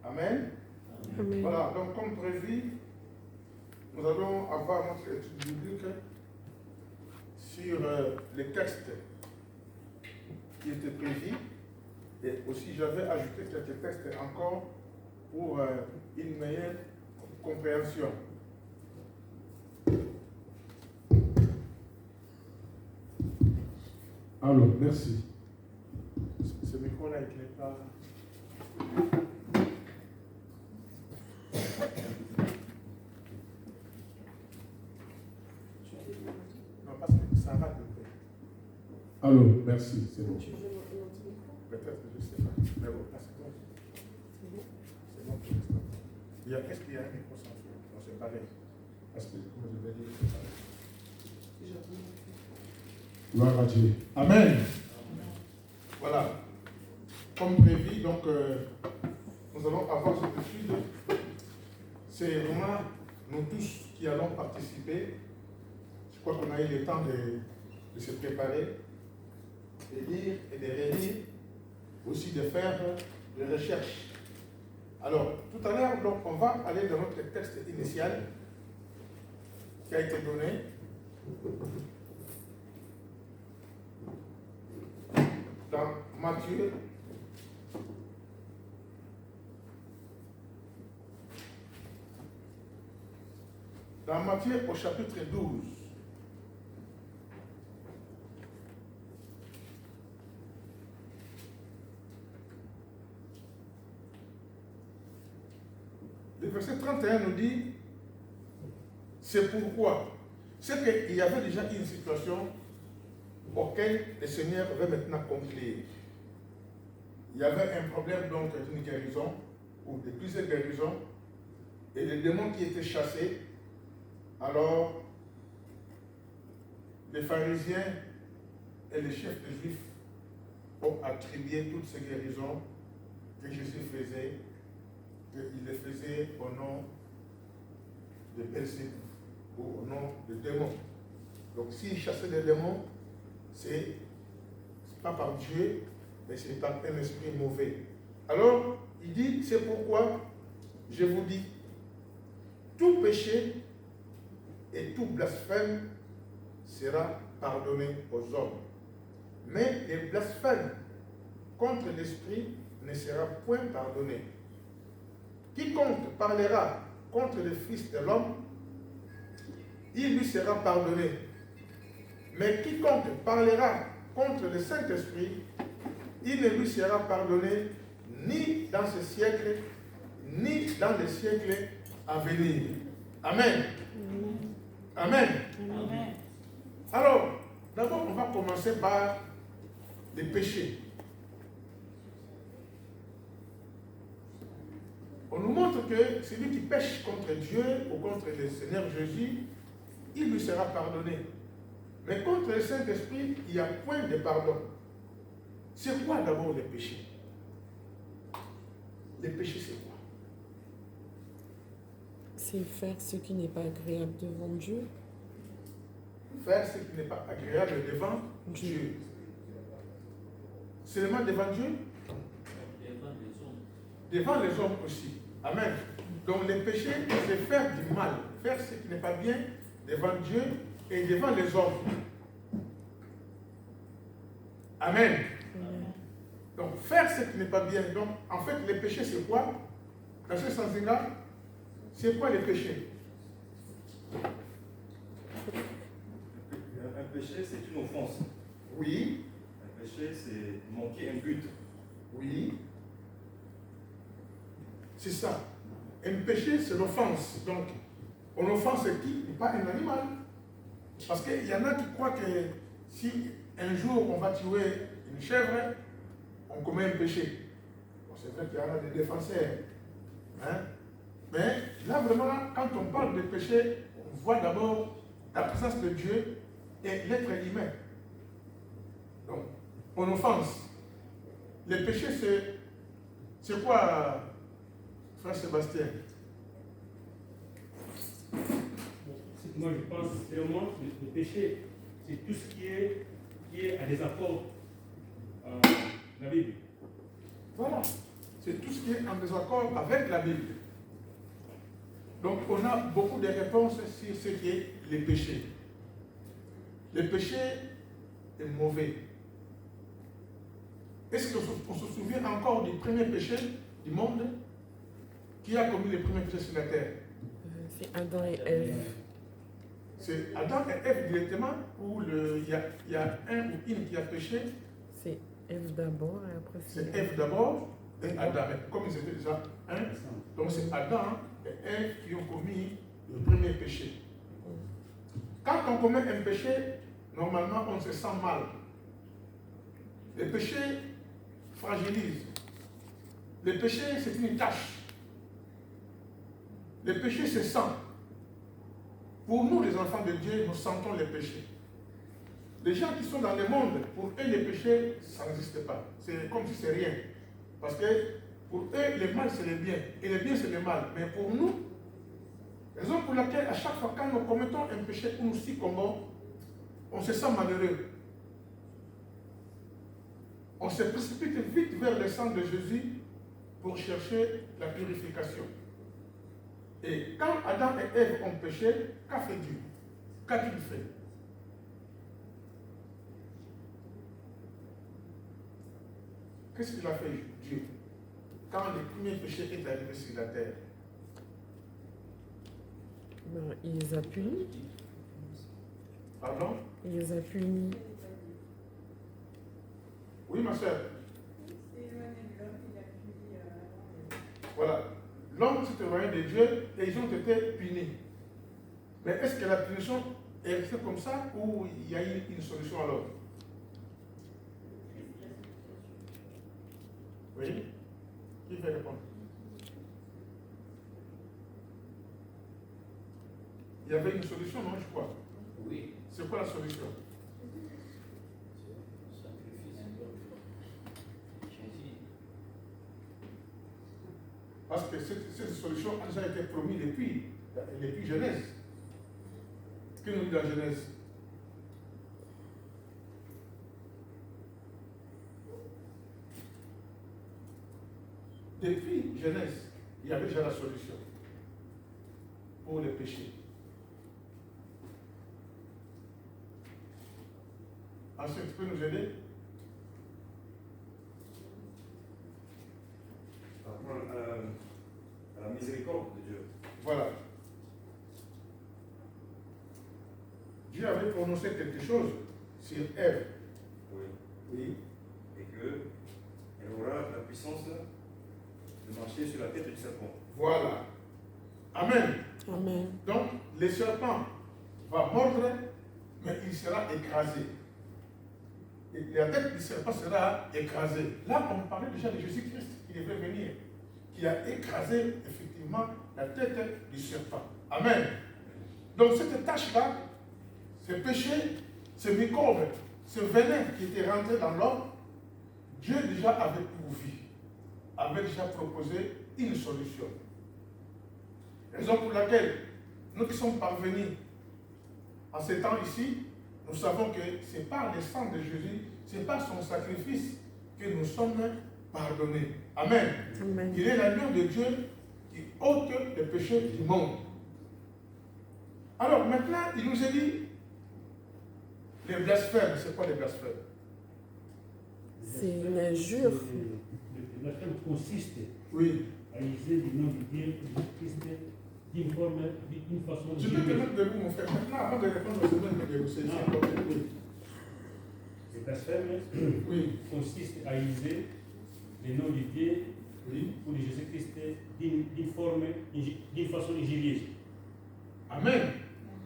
Amen. Amen. Voilà, donc comme prévu, nous allons avoir notre étude biblique sur les textes qui étaient prévus. Et aussi, j'avais ajouté quelques textes encore pour une meilleure compréhension. Alors, merci. Ce micro-là, il n'est pas... Non, parce que ça va de paix. Alors, merci, c'est bon. Peut-être que je ne sais pas. Mais bon, là, c'est bon. C'est bon pour l'instant. Est-ce qu'il y a un micro sans fil? Non, c'est pareil. Parce que, comme je l'ai dit, c'est pareil. Gloire à Dieu. Amen. Voilà. Comme prévu, donc, nous allons avoir cette étude. C'est vraiment nous tous qui allons participer. Je crois qu'on a eu le temps de se préparer, de lire et de relire, aussi de faire des recherches. Alors, tout à l'heure, donc, on va aller dans notre texte initial qui a été donné. Dans Matthieu, au chapitre 12. Le verset 31 nous dit, c'est pourquoi. C'est qu'il y avait déjà une situation auquel le Seigneur veut maintenant conclure. Il y avait un problème donc d'une guérison, ou de plusieurs guérisons, et les démons qui étaient chassés. Alors, les pharisiens et les chefs des Juifs ont attribué toutes ces guérisons que Jésus faisait, qu'il les faisait au nom de Belzébuth, ou au nom de démons. Donc, s'il chassait des démons, c'est pas par Dieu, mais c'est par un esprit mauvais. Alors, il dit, c'est pourquoi je vous dis, tout péché et tout blasphème sera pardonné aux hommes. Mais les blasphèmes contre l'esprit ne sera point pardonné. Quiconque parlera contre le Fils de l'homme, il lui sera pardonné. Mais quiconque parlera contre le Saint-Esprit, il ne lui sera pardonné ni dans ce siècle, ni dans les siècles à venir. Amen. Amen. Amen. Alors, d'abord, on va commencer par les péchés. On nous montre que celui qui pêche contre Dieu ou contre le Seigneur Jésus, il lui sera pardonné. Mais contre le Saint-Esprit, il n'y a point de pardon. C'est quoi d'abord les péchés? Les péchés, c'est quoi? C'est faire ce qui n'est pas agréable devant Dieu. Faire ce qui n'est pas agréable devant Dieu. Seulement devant Dieu? Devant les hommes aussi. Amen. Donc les péchés, c'est faire du mal. Faire ce qui n'est pas bien devant Dieu et devant les hommes. Amen. Donc faire ce qui n'est pas bien. Donc en fait, les péchés, c'est quoi? Dans ce sens-là, c'est quoi les péchés? Un péché, c'est une offense. Oui. Un péché, c'est manquer un but. Oui. C'est ça. Un péché, c'est l'offense. Donc, on offense qui? Pas un animal. Parce qu'il y en a qui croient que si un jour on va tuer une chèvre, on commet un péché. Bon, c'est vrai qu'il y en a des défenseurs. Hein? Mais là, vraiment, quand on parle de péché, on voit d'abord la présence de Dieu et l'être humain. Donc, on offense. Le péché, c'est quoi, frère Sébastien? Moi, je pense vraiment que le péché, c'est tout ce qui est à des apports dans la Bible. Voilà. c'est tout ce qui est en désaccord avec la Bible. Donc on a beaucoup de réponses sur ce qui est les péchés. Le péché est mauvais. Est-ce qu'on se souvient encore du premier péché du monde? Qui a commis le premier péché sur la terre? C'est Adam et Ève. C'est Adam et Ève directement, ou il y a un ou une qui a péché? C'est Ève d'abord et après C'est Ève d'abord et Adam. Mais comme ils étaient déjà un, donc c'est Adam et Ève qui ont commis le premier péché. Quand on commet un péché, normalement on se sent mal. Le péché fragilise. Le péché, c'est une tâche. Le péché, c'est sang. Pour nous, les enfants de Dieu, nous sentons les péchés. Les gens qui sont dans le monde, pour eux, les péchés, ça n'existe pas. C'est comme si c'est rien. Parce que pour eux, le mal, c'est le bien. Et le bien, c'est le mal. Mais pour nous, raison pour laquelle, à chaque fois, quand nous commettons un péché où nous succombons, on se sent malheureux. On se précipite vite vers le sang de Jésus pour chercher la purification. Et quand Adam et Ève ont péché, qu'a fait Dieu? Qu'a-t-il fait? Qu'est-ce qu'il a fait Dieu quand le premier péché est arrivé sur la terre? Ben, il les a punis. Pardon? Il les a punis. Oui, ma soeur. Voilà. L'homme s'est éloigné de Dieu et ils ont été punis. Mais est-ce que la punition est restée comme ça ou il y a eu une solution alors? Oui? Qui veut répondre? Il y avait une solution, non, je crois. Oui. C'est quoi la solution? Parce que cette solution a déjà été promise depuis Genèse. Que nous dit la Genèse? Depuis Genèse, il y avait déjà la solution pour les péchés. Ensuite, tu peux nous aider? Par rapport à la miséricorde de Dieu. Voilà. Dieu avait prononcé quelque chose sur Ève. Oui. Oui. Et qu'elle aura la puissance de marcher sur la tête du serpent. Voilà. Amen. Amen. Donc, le serpent va mordre, mais il sera écrasé. Et la tête du serpent sera écrasée. Là, on parlait déjà de Jésus-Christ qui devait venir, qui a écrasé effectivement la tête du serpent. Amen. Donc, cette tâche-là, ce péché, ce microbe, ce venin qui était rentré dans l'homme, Dieu déjà avait pourvu, avait déjà proposé une solution. Raison pour laquelle nous qui sommes parvenus en ces temps ici, nous savons que ce n'est pas le sang de Jésus, ce n'est pas son sacrifice que nous sommes pardonnés. Amen. Amen. Il est l'agneau de Dieu qui ôte le péché du monde. Alors maintenant, il nous a dit, les blasphèmes, c'est quoi les blasphèmes? C'est une injure. Le blasphème consiste Oui. à user du nom de Dieu, de Christ, d'une forme, d'une façon. Je peux te mettre debout, mon frère. Maintenant, avant de répondre aux semaines de c'est important. Oui. Le blasphème Oui. consiste à user le nom de Dieu Oui. ou de Jésus-Christ d'une forme, d'une façon injurieuse. Amen.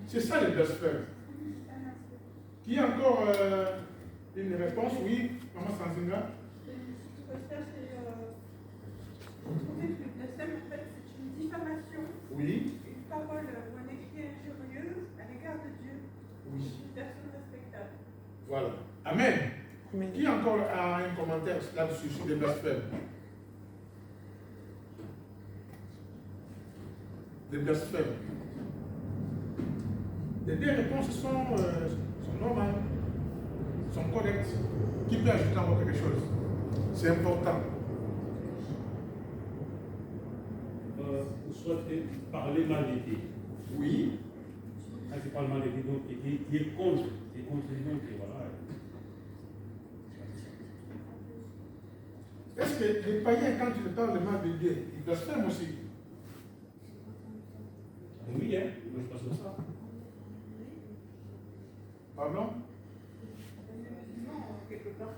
C'est ça le blasphème. Qui a encore une réponse? Oui, Maman Sanzinga. Vous trouvez que le blasphème, en fait, c'est une diffamation, Oui. une parole ou un écrit injurieux à l'égard de Dieu, Oui. une personne respectable. Voilà. Amen. Amen. Qui encore a un commentaire là-dessus, sur les blasphèmes? Les blasphèmes. Les deux réponses sont normales, sont correctes. Qui peut ajouter encore quelque chose? C'est important. soit parler mal de Dieu. Oui. Quand tu parles mal de Dieu, donc, qui est contre, donc, et voilà. Est-ce que les païens, quand ils parlent mal de Dieu, ils blasphèment aussi? Oui, hein, moi je pense comme ça. Pardon? Non, quelque part.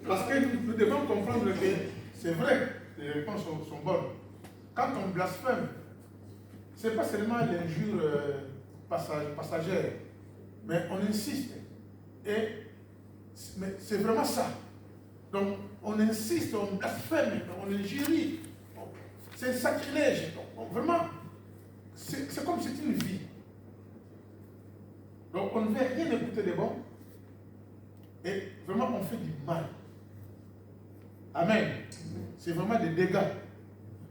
Parce que nous devons comprendre que c'est vrai, les réponses sont bonnes. Quand on blasphème, ce n'est pas seulement l'injure passagère, mais on insiste. Mais c'est vraiment ça. Donc, on insiste, on blasphème, on injurie. C'est sacrilège. Donc, vraiment, c'est comme si c'était une vie. Donc, on ne veut rien écouter de bon. Et vraiment, on fait du mal. Amen. C'est vraiment des dégâts.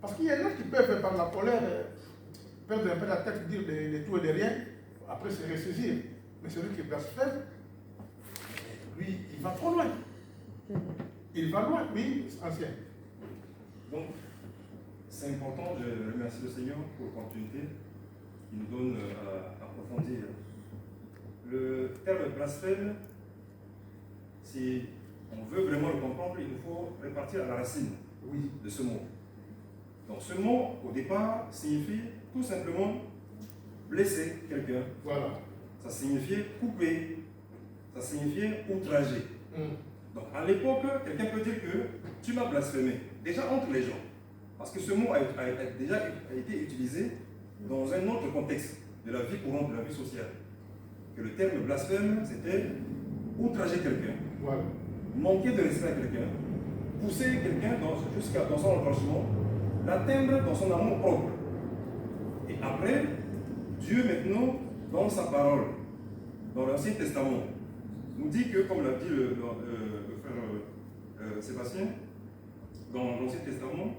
Parce qu'il y en a qui peuvent, par la colère, perdre un peu la tête, dire de tout et de rien, après se ressaisir. Mais celui qui blasphème, lui, il va trop loin. Il va loin, oui, ancien. Donc, c'est important de remercier le Seigneur pour l'opportunité qu'il nous donne à approfondir. Le terme blasphème, si on veut vraiment le comprendre, il nous faut repartir à la racine de ce mot. Donc ce mot, au départ, signifie tout simplement blesser quelqu'un. Voilà. Ça signifiait couper. Ça signifiait outrager. Donc à l'époque, quelqu'un peut dire que tu m'as blasphémé. Déjà entre les gens. Parce que ce mot a déjà été utilisé dans un autre contexte de la vie courante, de la vie sociale. Que le terme blasphème, c'était outrager quelqu'un. Voilà. Manquer de respect à quelqu'un. Pousser quelqu'un jusqu'à dans son retranchement. L'atteindre dans son amour propre. Et après, Dieu maintenant, dans sa parole, dans l'Ancien Testament, nous dit que, comme l'a dit le frère Sébastien, dans l'Ancien Testament,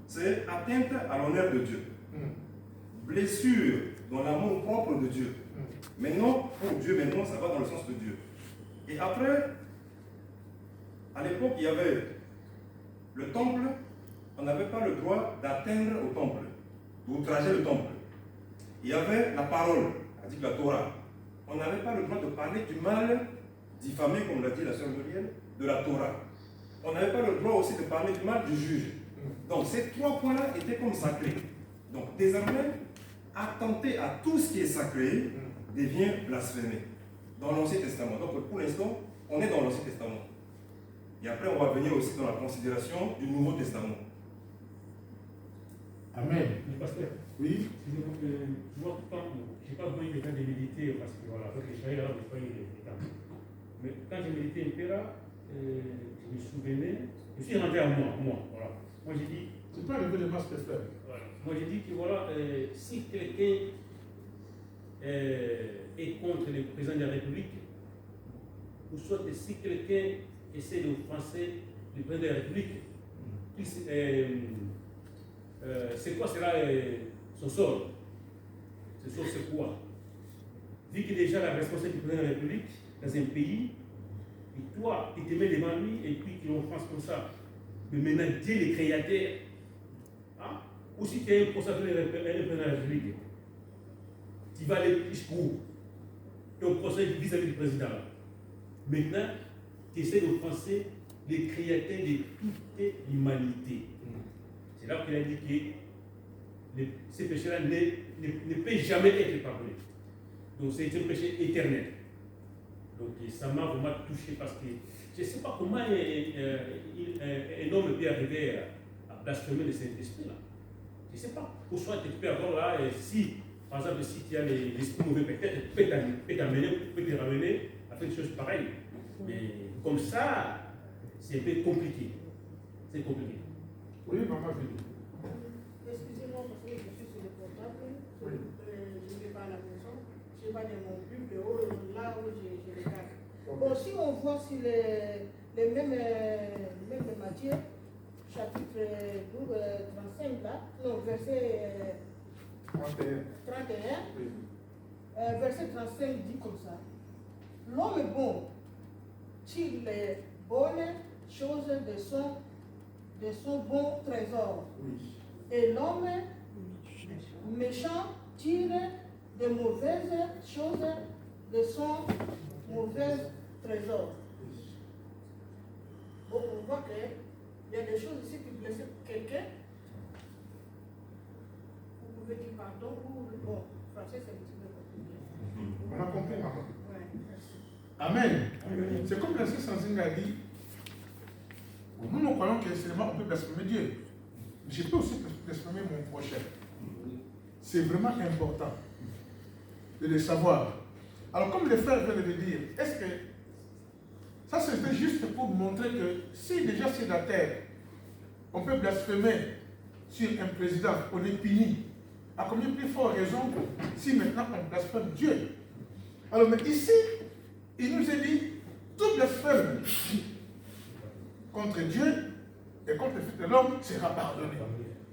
c'est atteinte à l'honneur de Dieu. Blessure dans l'amour propre de Dieu. Maintenant, pour Dieu, maintenant, ça va dans le sens de Dieu. Et après, à l'époque, il y avait le temple, on n'avait pas le droit d'atteindre au temple, d'outrager le temple. Il y avait la parole, c'est-à-dire la Torah. On n'avait pas le droit de parler du mal, diffamé, comme l'a dit la sœur Muriel, de la Torah. On n'avait pas le droit aussi de parler du mal du juge. Donc ces trois points-là étaient comme sacrés. Donc désormais, attenter à tout ce qui est sacré devient blasphémé dans l'Ancien Testament. Donc pour l'instant, on est dans l'Ancien Testament. Et après, on va venir aussi dans la considération du Nouveau Testament. Amen. Mais pasteur, Oui. moi, je n'ai pas besoin de temps de méditer parce que voilà, avec les chahis, là, je pas eu de temps. Mais quand j'ai médité un peu là, je me souvenais, je suis rentré à moi, voilà. Moi j'ai dit, Tu peux lever le masque, frère. voilà. Moi j'ai dit que voilà, si quelqu'un est contre le président de la République, ou soit si quelqu'un essaie d'offenser le président de la République, c'est quoi sera son sort? Ce sort c'est quoi? Vu que déjà la responsabilité du président de la République dans un pays, et toi, tu te mets devant lui et puis tu l'offenses comme ça. Mais maintenant, Dieu le créateur, hein? Ou si tu es un consacré de président de la République, tu vas aller jusqu'où? Ton procès vis-à-vis du président. Maintenant, tu essaies d'offenser le créateur de toute l'humanité. C'est là qu'il a dit que ces péchés-là ne peuvent jamais être pardonnés. Donc c'est un péché éternel. Donc ça m'a vraiment touché parce que je ne sais pas comment un homme peut arriver à blasphémer le Saint-Esprit là. Je ne sais pas. Pour soi, tu peux avoir là, si, par exemple, si tu as l'esprit mauvais, peut-être peut te ramener à faire des choses pareilles. Mais comme ça, c'est un peu compliqué. C'est compliqué. Oui, maman, je dis. Excusez-moi parce que je suis sur le portable. Oui. Je ne vais pas à la maison. Je vais dans mon bureau, là où je regarde. Ok. Bon, si on voit sur les mêmes matières, chapitre 35 là, non, verset 31. 31, Oui. verset 35 dit comme ça. L'homme bon tire les bonnes choses de son bon trésor. Oui. Et l'homme méchant tire de mauvaises choses de son mauvais trésor. Bon, on voit qu'il y a des choses ici qui blessent quelqu'un. Vous pouvez dire pardon ou bon, français c'est un petit peu compliqué. On a compris, maman. Ouais, merci. Amen. C'est comme la sœur Sanzinga a dit. Nous, nous croyons que seulement on peut blasphémer Dieu. Je peux aussi blasphémer mon prochain. C'est vraiment important de le savoir. Alors, comme le frère vient de le dire, est-ce que ça c'était juste pour montrer que si déjà sur la terre, on peut blasphémer sur un président, on est puni. À combien plus fort raison si maintenant on blasphème Dieu? Alors, mais ici, il nous est dit, tout blasphème contre Dieu et contre le Fils de l'homme sera pardonné.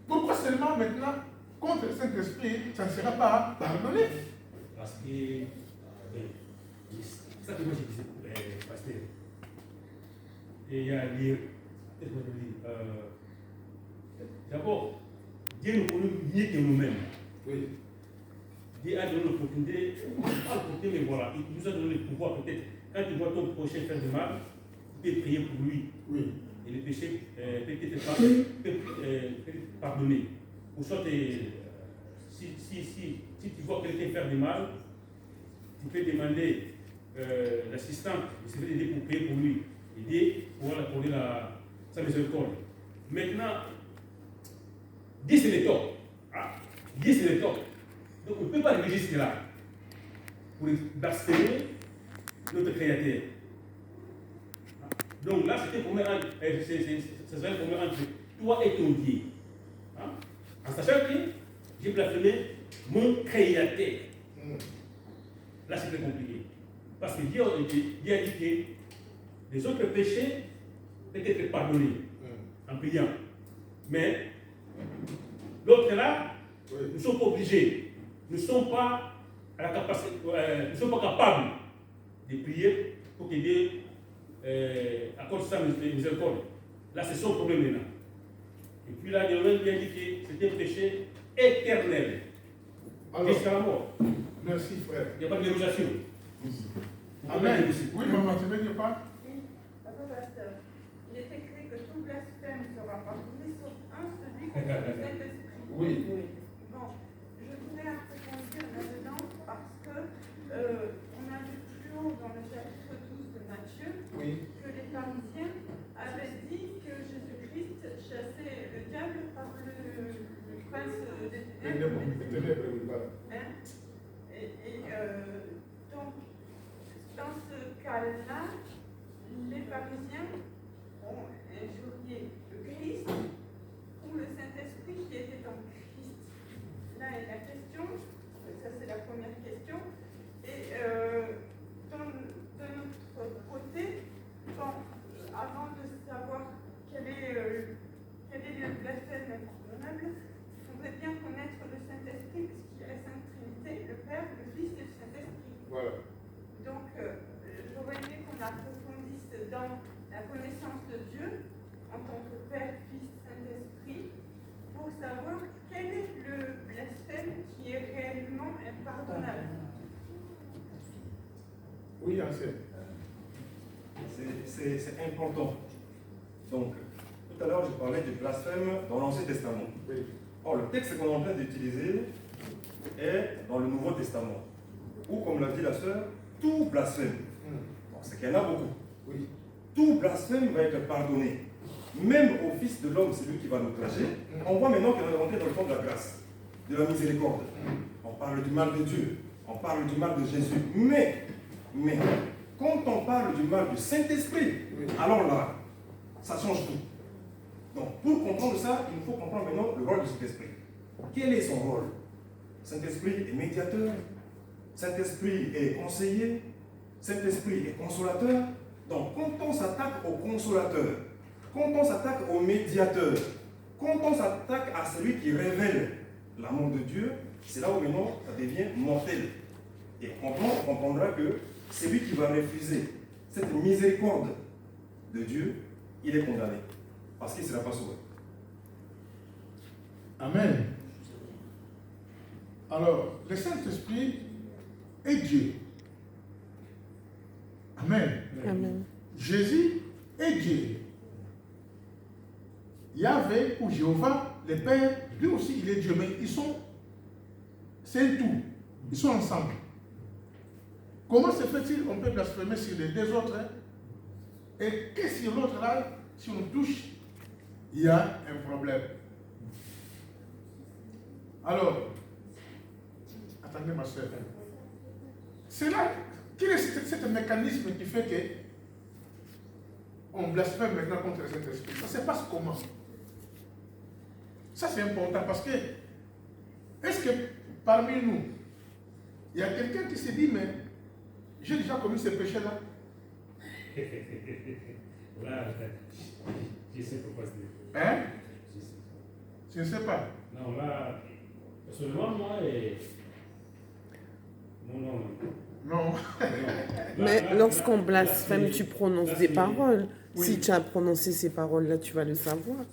Pourquoi seulement maintenant, contre le Saint-Esprit, ça ne sera pas pardonné? Parce que, c'est ça que moi j'ai dit, pasteur. Et il y a lire, d'abord, Dieu nous connaît mieux que nous-mêmes. Oui. Dieu a donné l'opportunité, mais voilà, il nous a donné le pouvoir peut-être. Quand tu vois ton prochain faire du mal, tu peux prier pour lui. Oui. Et le péché peut être pardonné. Ou soit, si tu vois quelqu'un faire du mal, tu peux demander l'assistant, il se fait aider pour prier pour lui. Aider pour accorder sa miséricorde. Maintenant, Dieu c'est le tort. Ah, Dieu c'est le tort. Donc on ne peut pas négliger cela pour blasphémer notre Créateur. Donc là, c'est un premier entre toi et ton Dieu. Hein? En sachant que j'ai blasphémé mon Créateur. Là, c'est très compliqué. Parce que Dieu a dit que les autres péchés peuvent être pardonnés en priant. Mais l'autre là, nous ne sommes pas obligés. Nous ne sommes pas à la capacité, nous ne sommes pas capables de prier pour que Dieu accorde sa miséricorde. Là, c'est son problème maintenant. Et puis là, il y a dit que c'était un péché éternel. Jusqu'à la mort. Merci, frère. Il n'y a pas de négociation. Amen. Oui, maman, tu veux dire pas? Oui, papa pasteur. Il est écrit que tout blasphème sera pardonné sauf un, celui contre le Saint-Esprit. Oui. Bon, je voudrais approfondir là-dedans parce que on a vu plus haut dans le chapitre 12 de Matthieu que les pharisiens avaient dit que Jésus-Christ chassait le diable par le prince des ténèbres. Hein? Donc, dans ce cas-là, les pharisiens ont injurié le Christ ou le Saint-Esprit qui était en Christ. Là est la question, ça c'est la première question. Et de notre côté, bon, avant de savoir quel est le blasphème impardonnable, il faudrait bien connaître le Saint-Esprit, puisqu'il y a la Sainte Trinité, le Père, le Fils et le Saint-Esprit. Voilà. Donc, j'aurais aimé qu'on approfondisse dans la connaissance de Dieu en tant que Père, Fils, Saint-Esprit, pour savoir quel est le blasphème qui est réellement impardonnable. Oui, Ansel. C'est important. Donc, tout à l'heure, je parlais du blasphème dans l'Ancien Testament. Oui. Or, le texte qu'on est en train d'utiliser est dans le Nouveau Testament, où, comme l'a dit la sœur, tout blasphème. Donc, c'est qu'il y en a beaucoup. Oui. Tout blasphème va être pardonné. Même au Fils de l'homme, c'est lui qui va nous clasher. On voit maintenant qu'on est rentré dans le temps de la grâce, de la miséricorde. On parle du mal de Dieu, on parle du mal de Jésus. Mais, quand on parle du mal du Saint-Esprit, alors là, ça change tout. Donc, pour comprendre ça, il faut comprendre maintenant le rôle du Saint-Esprit. Quel est son rôle? Saint-Esprit est médiateur, Saint-Esprit est conseiller, Saint-Esprit est consolateur. Donc, quand on s'attaque au consolateur, quand on s'attaque au médiateur, quand on s'attaque à celui qui révèle l'amour de Dieu, c'est là où maintenant ça devient mortel. Et on comprendra que celui qui va refuser cette miséricorde de Dieu, il est condamné. Parce qu'il ne sera pas sauvé. Amen. Alors, le Saint-Esprit est Dieu. Amen. Amen. Jésus est Dieu. Yahvé ou Jéhovah, le Père, lui aussi il est Dieu, mais c'est un tout. Ils sont ensemble. Comment se fait-il qu'on peut blasphémer sur les deux autres et que sur l'autre là, si on touche, il y a un problème. Alors, attendez ma soeur. C'est là, quel est ce mécanisme qui fait que on blasphème maintenant contre le Saint-Esprit? Ça se passe comment? Ça c'est important parce que, est-ce que parmi nous, il y a quelqu'un qui se dit, mais j'ai déjà commis ce péché-là? Là, je sais pourquoi c'est. Hein? Je sais. Je ne sais pas. Non, là, personnellement, moi, non. Non. Mais lorsqu'on blasphème, tu prononces des paroles. Oui. Si tu as prononcé ces paroles-là, tu vas le savoir.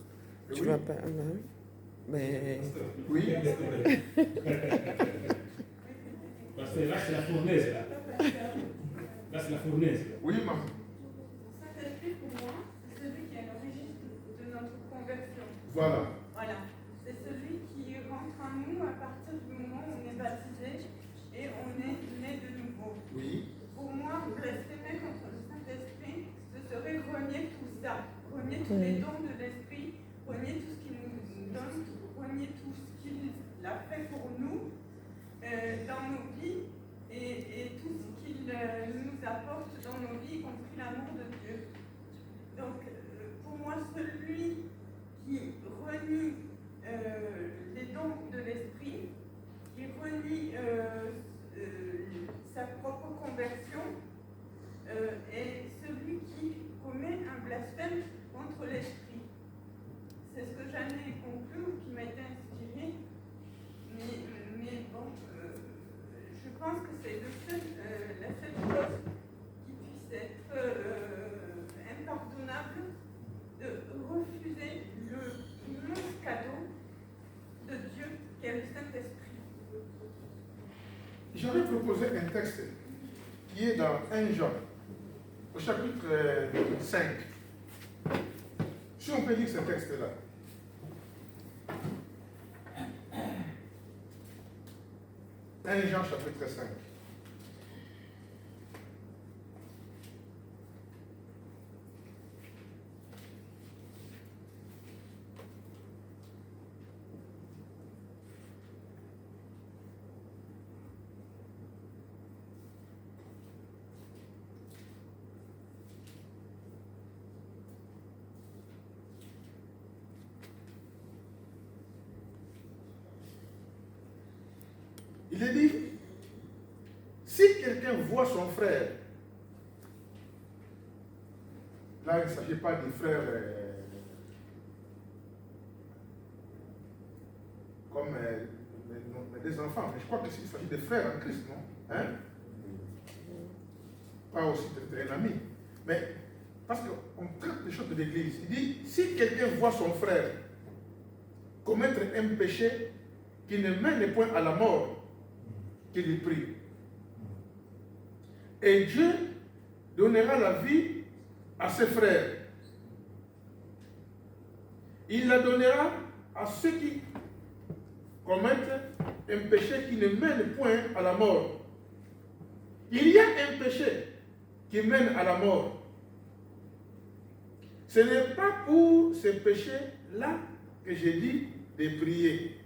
Tu Oui. vas pas. Mais Oui. Parce que là, c'est la fournaise. Là, c'est la fournaise. Oui, maman. Le Saint-Esprit, pour moi, c'est celui qui est à l'origine de notre conversion. Voilà. Voilà. C'est celui qui rentre en nous à partir du moment où on est baptisé et on est né de nouveau. Oui. Pour moi, blasphémer contre le Saint-Esprit, ce serait renier tout ça. Renier tous les dons de l'Esprit, renier tout ce qu'il nous donne, renier tout ce qu'il a fait pour nous dans nos vies et tout ce qu'il nous apporte dans nos vies, y compris l'amour de Dieu. Donc, pour moi, celui qui renie les dons de l'Esprit, qui renie sa propre conversion, est celui qui commet un blasphème contre l'Esprit. C'est ce que j'en ai conclu ou qui m'a été inspiré. Mais bon, je pense que c'est la seule chose qui puisse être impardonnable de refuser le immense cadeau de Dieu qui est le Saint-Esprit. J'avais proposé un texte qui est dans 1 Jean, au chapitre 5. Si on peut lire ce texte-là. 1 Jean, chapitre 5. Il est dit, si quelqu'un voit son frère, là il ne s'agit pas des frères comme des enfants, mais je crois qu'il s'agit des frères en Christ, non? Hein? Pas aussi d'être un ami. Mais parce qu'on traite des choses de l'Église, il dit, si quelqu'un voit son frère commettre un péché qui ne mène point à la mort, qu'il y prie. Et Dieu donnera la vie à ses frères. Il la donnera à ceux qui commettent un péché qui ne mène point à la mort. Il y a un péché qui mène à la mort. Ce n'est pas pour ce péché-là que j'ai dit de prier.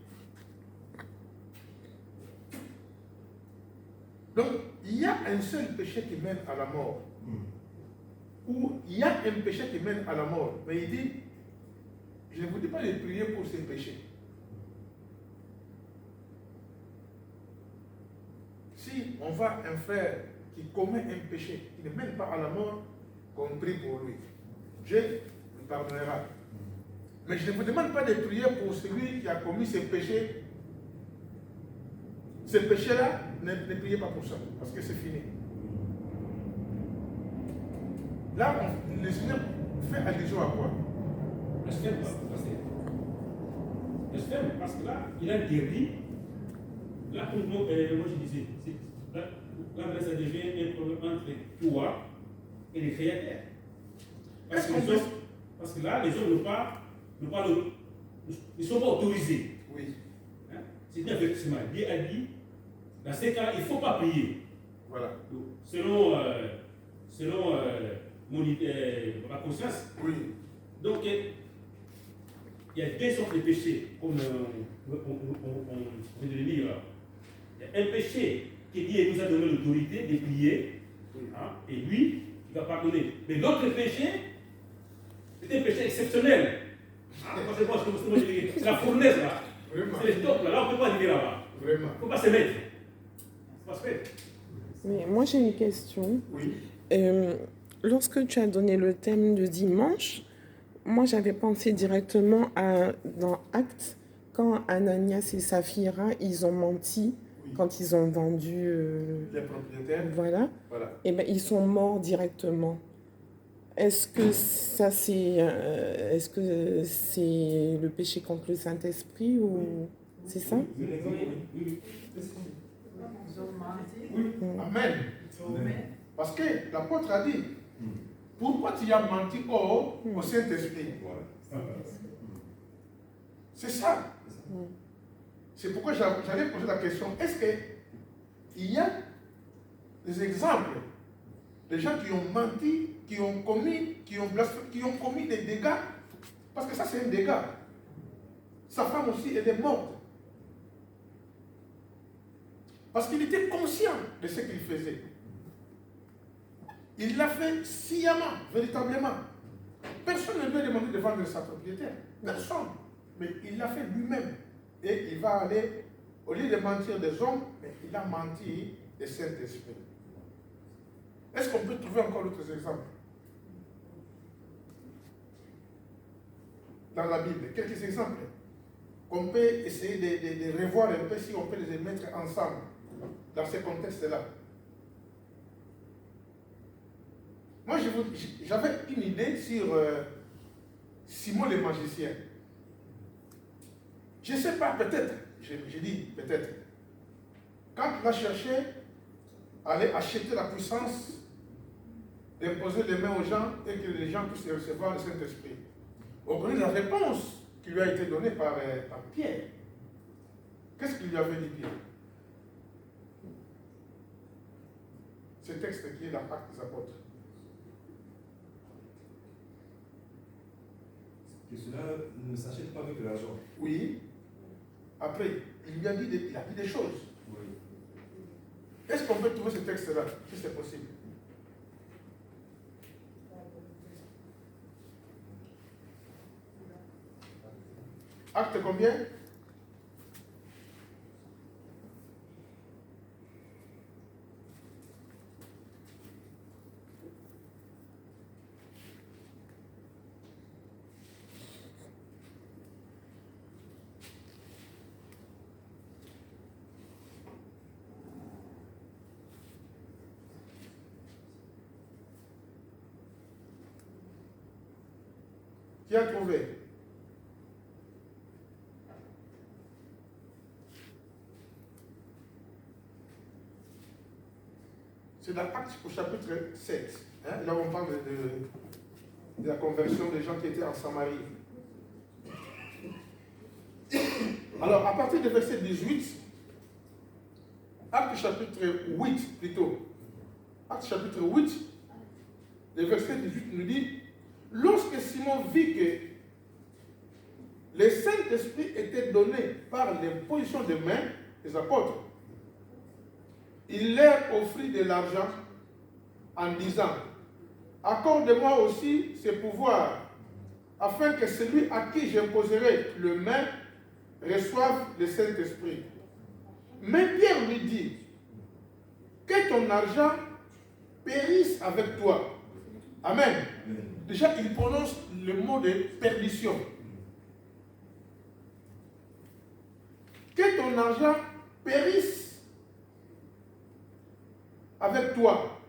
Donc, il y a un seul péché qui mène à la mort. Ou il y a un péché qui mène à la mort. Mais il dit, je ne vous dis pas de prier pour ces péchés. Si on voit un frère qui commet un péché qui ne mène pas à la mort, qu'on prie pour lui. Dieu nous pardonnera. Mais je ne vous demande pas de prier pour celui qui a commis ce péché. Ce péché-là, ne priez pas pour ça, parce que c'est fini. Là, le Seigneur fait allusion à quoi? Blasphème, blasphème, parce que là, il a interdit. Là, comme moi je disais, là, ça devient un problème entre toi et les créateurs. Parce que là, les hommes ne sont pas autorisés. Oui. Hein? C'est bien effectivement. Dieu a dit, dans ces cas-là, il ne faut pas prier. Voilà. Donc, selon ma conscience. Oui. Donc, il y a deux sortes de péchés, comme on vient de le dire. Il y a un péché qui Dieu nous a donné l'autorité de prier, hein, et lui, il va pardonner. Mais l'autre péché, c'est un péché exceptionnel. Hein, c'est la fournaise là. Vraiment. C'est le top là. Là, on ne peut pas arriver là-bas. Vraiment. Il ne faut pas se mettre. Il ne faut pas se mettre. Mais moi, j'ai une question. Oui. Lorsque tu as donné le thème de dimanche, moi, j'avais pensé directement dans Actes, quand Ananias et Saphira, ils ont menti, Oui. quand ils ont vendu... Les propriétaires. voilà. Voilà. Et ben, ils sont morts directement. Est-ce que ça, c'est le péché contre le Saint-Esprit ou c'est ça? Oui. Amen. Parce que l'apôtre a dit, pourquoi tu as menti au Saint-Esprit? Voilà. C'est ça. C'est pourquoi j'allais poser la question, est-ce qu'il y a des exemples de gens qui ont menti, qui ont commis des dégâts? Parce que ça, c'est un dégât. Sa femme aussi, elle est morte. Parce qu'il était conscient de ce qu'il faisait. Il l'a fait sciemment, véritablement. Personne ne lui a demandé de vendre sa propriété. Personne. Mais il l'a fait lui-même. Et il va aller, au lieu de mentir des hommes, mais il a menti des Saint-Esprit. Est-ce qu'on peut trouver encore d'autres exemples dans la Bible? Quelques exemples qu'on peut essayer de revoir un peu si on peut les mettre ensemble dans ce contexte-là. Moi, j'avais une idée sur Simon le magicien. Je ne sais pas, peut-être, je dis peut-être, quand il a cherché à aller acheter la puissance d'imposer les mains aux gens et que les gens puissent recevoir le Saint-Esprit, on connaît la réponse qui lui a été donnée par Pierre. Qu'est-ce qu'il lui avait dit Pierre? Ce texte qui est dans l'Acte des Apôtres. Que cela ne s'achète pas avec de l'argent. Oui. Après, il lui a dit des choses. Oui. Est-ce qu'on peut trouver ce texte-là, si c'est possible? Acte combien? Qui a trouvé? C'est dans Actes au chapitre 7. Hein? Là, on parle de la conversion des gens qui étaient en Samarie. Alors, à partir du verset 18, Actes chapitre 8 plutôt. Actes chapitre 8, le verset 18 nous dit: lorsque Simon vit que le Saint-Esprit était donné par l'imposition des mains des apôtres, il leur offrit de l'argent en disant: accorde-moi aussi ce pouvoir, afin que celui à qui j'imposerai le main reçoive le Saint-Esprit. Mais Pierre lui dit: que ton argent périsse avec toi. Amen. Déjà, il prononce le mot de perdition. Que ton argent périsse avec toi,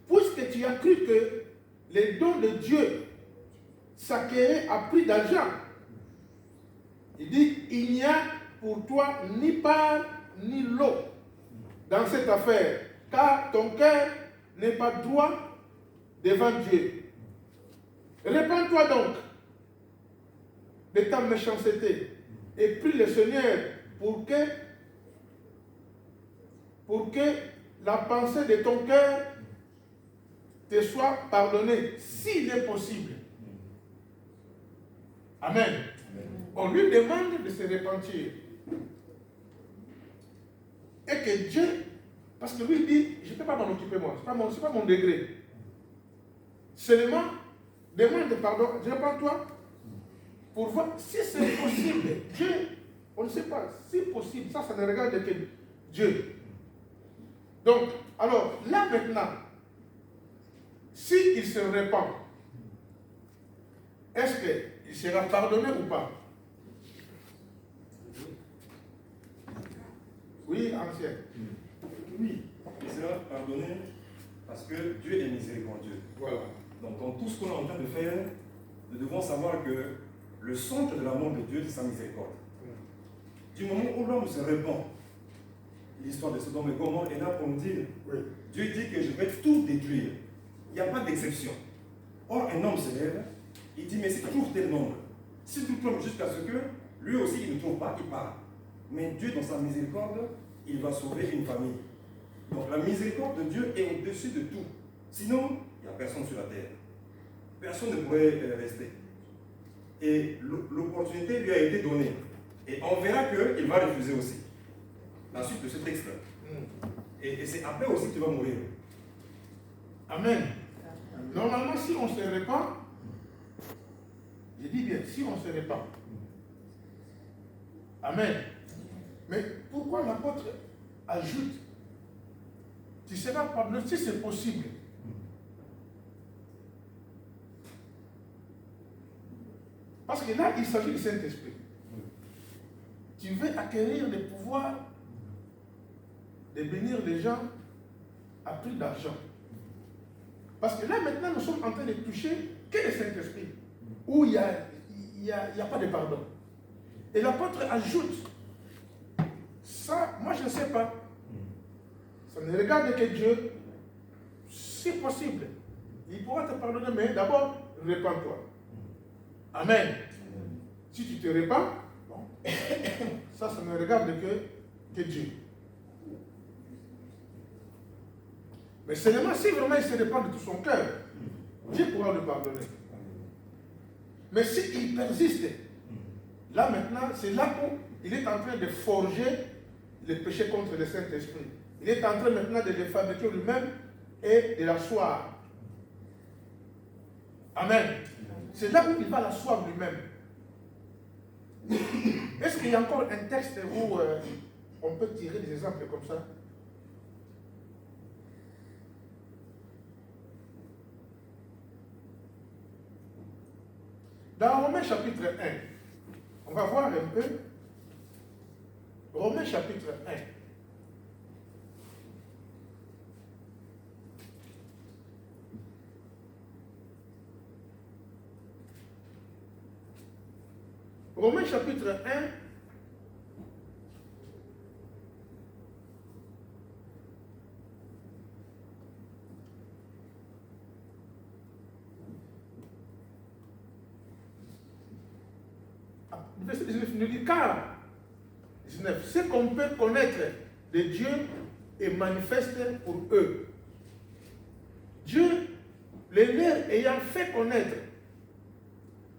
puisque tu as cru que les dons de Dieu s'acquéraient à prix d'argent. Il dit, il n'y a pour toi ni part ni lot dans cette affaire, car ton cœur n'est pas droit devant Dieu. Répands-toi donc de ta méchanceté et prie le Seigneur pour que la pensée de ton cœur te soit pardonnée, s'il est possible. Amen. On lui demande de se repentir. Et que Dieu, parce que lui dit, je ne peux pas m'en occuper moi, ce n'est pas mon degré. Seulement, demande pardon, répands-toi pour voir si c'est possible. Dieu, on ne sait pas, si possible, ça ne regarde que Dieu. Donc, alors, là maintenant, s'il se répand, est-ce qu'il sera pardonné ou pas? Oui, ancien. Oui, il sera pardonné parce que Dieu est miséricordieux. Voilà. Donc, dans tout ce qu'on est en train de faire, nous devons savoir que le centre de l'amour de Dieu, c'est sa miséricorde. Du moment où l'homme se répand, l'histoire de Sodome et Gomorrhe est là pour nous dire, Oui. Dieu dit que je vais tout détruire. Il n'y a pas d'exception. Or, un homme se lève, il dit, mais si tu trouves tel nombre, si tu trouves jusqu'à ce que lui aussi il ne trouve pas, il part. Mais Dieu, dans sa miséricorde, il va sauver une famille. Donc la miséricorde de Dieu est au-dessus de tout. Sinon, il n'y a personne sur la terre. Personne ne pourrait rester. Et l'opportunité lui a été donnée. Et on verra qu'il va refuser aussi. La suite de ce texte-là. Et c'est après aussi que tu vas mourir. Amen. Normalement, si on se répand, je dis bien, si on se répand. Amen. Mais pourquoi l'apôtre ajoute, tu seras pardonné si c'est possible? Parce que là, il s'agit du Saint-Esprit. Tu veux acquérir le pouvoir de bénir les gens à prix d'argent. Parce que là, maintenant, nous sommes en train de toucher que le Saint-Esprit, où il n'y a pas de pardon. Et l'apôtre ajoute, ça, moi je ne sais pas. Ça ne regarde que Dieu, si possible. Il pourra te pardonner, mais d'abord, répands-toi. Amen. Si tu te répands, bon, ça ne regarde que Dieu. Mais seulement si vraiment il se répand de tout son cœur, Dieu pourra le pardonner. Mais s'il persiste, là maintenant, c'est là où il est en train de forger le péché contre le Saint-Esprit. Il est en train maintenant de le fabriquer lui-même et de l'asseoir. Amen. C'est là où il va l'asseoir lui-même. Est-ce qu'il y a encore un texte où on peut tirer des exemples comme ça? Dans Romains chapitre 1, on va voir un peu. Romains chapitre 1. Romains chapitre 1. Verset 19 nous dit, car 19, ce qu'on peut connaître de Dieu est manifeste pour eux. Dieu, les leur ayant fait connaître,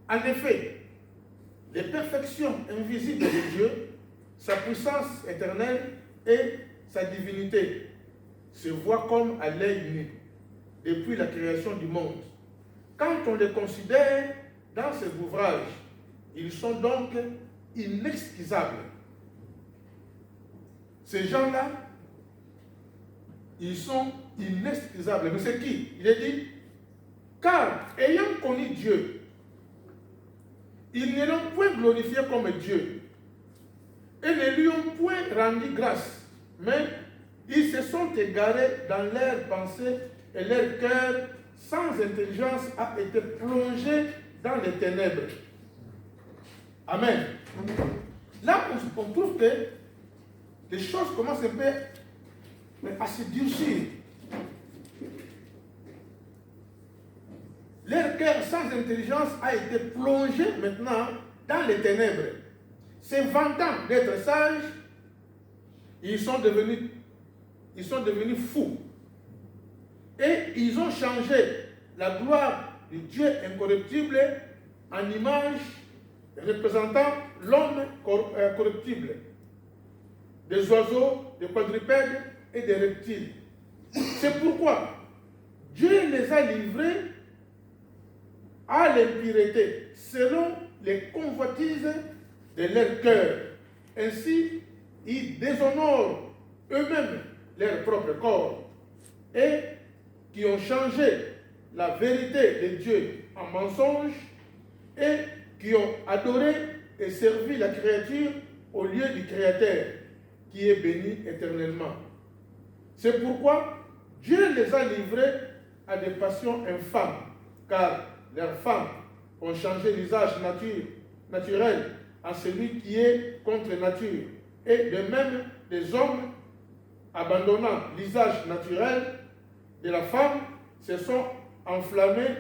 en effet, les perfections invisibles de Dieu, sa puissance éternelle et sa divinité, se voient comme à l'œil nu, depuis la création du monde. Quand on les considère dans ces ouvrages, ils sont donc inexcusables. Ces gens-là, ils sont inexcusables. Mais c'est qui? Il est dit, car ayant connu Dieu, ils ne l'ont point glorifié comme Dieu et ne lui ont point rendu grâce, mais ils se sont égarés dans leurs pensées et leur cœur sans intelligence a été plongé dans les ténèbres. Amen. Là, on trouve que les choses commencent un peu à se durcir. Leur cœur sans intelligence a été plongé maintenant dans les ténèbres. Se vantant d'être sages, ils sont devenus fous. Et ils ont changé la gloire du Dieu incorruptible en image représentant l'homme corruptible, des oiseaux, des quadrupèdes et des reptiles. C'est pourquoi Dieu les a livrés à l'impureté selon les convoitises de leur cœur. Ainsi, ils déshonorent eux-mêmes leur propre corps et qui ont changé la vérité de Dieu en mensonge et qui ont adoré et servi la créature au lieu du Créateur qui est béni éternellement. C'est pourquoi Dieu les a livrés à des passions infâmes, car leurs femmes ont changé l'usage naturel à celui qui est contre nature. Et de même, les hommes, abandonnant l'usage naturel de la femme, se sont enflammés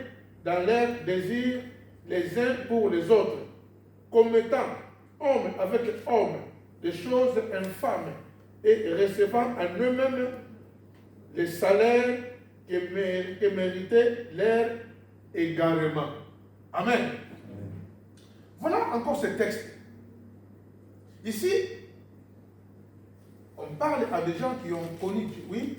dans leurs désirs les uns pour les autres, commettant homme avec homme des choses infâmes et recevant en eux-mêmes les salaires que méritait leur égarement. Amen. Voilà encore ce texte. Ici, on parle à des gens qui ont connu Dieu. Oui?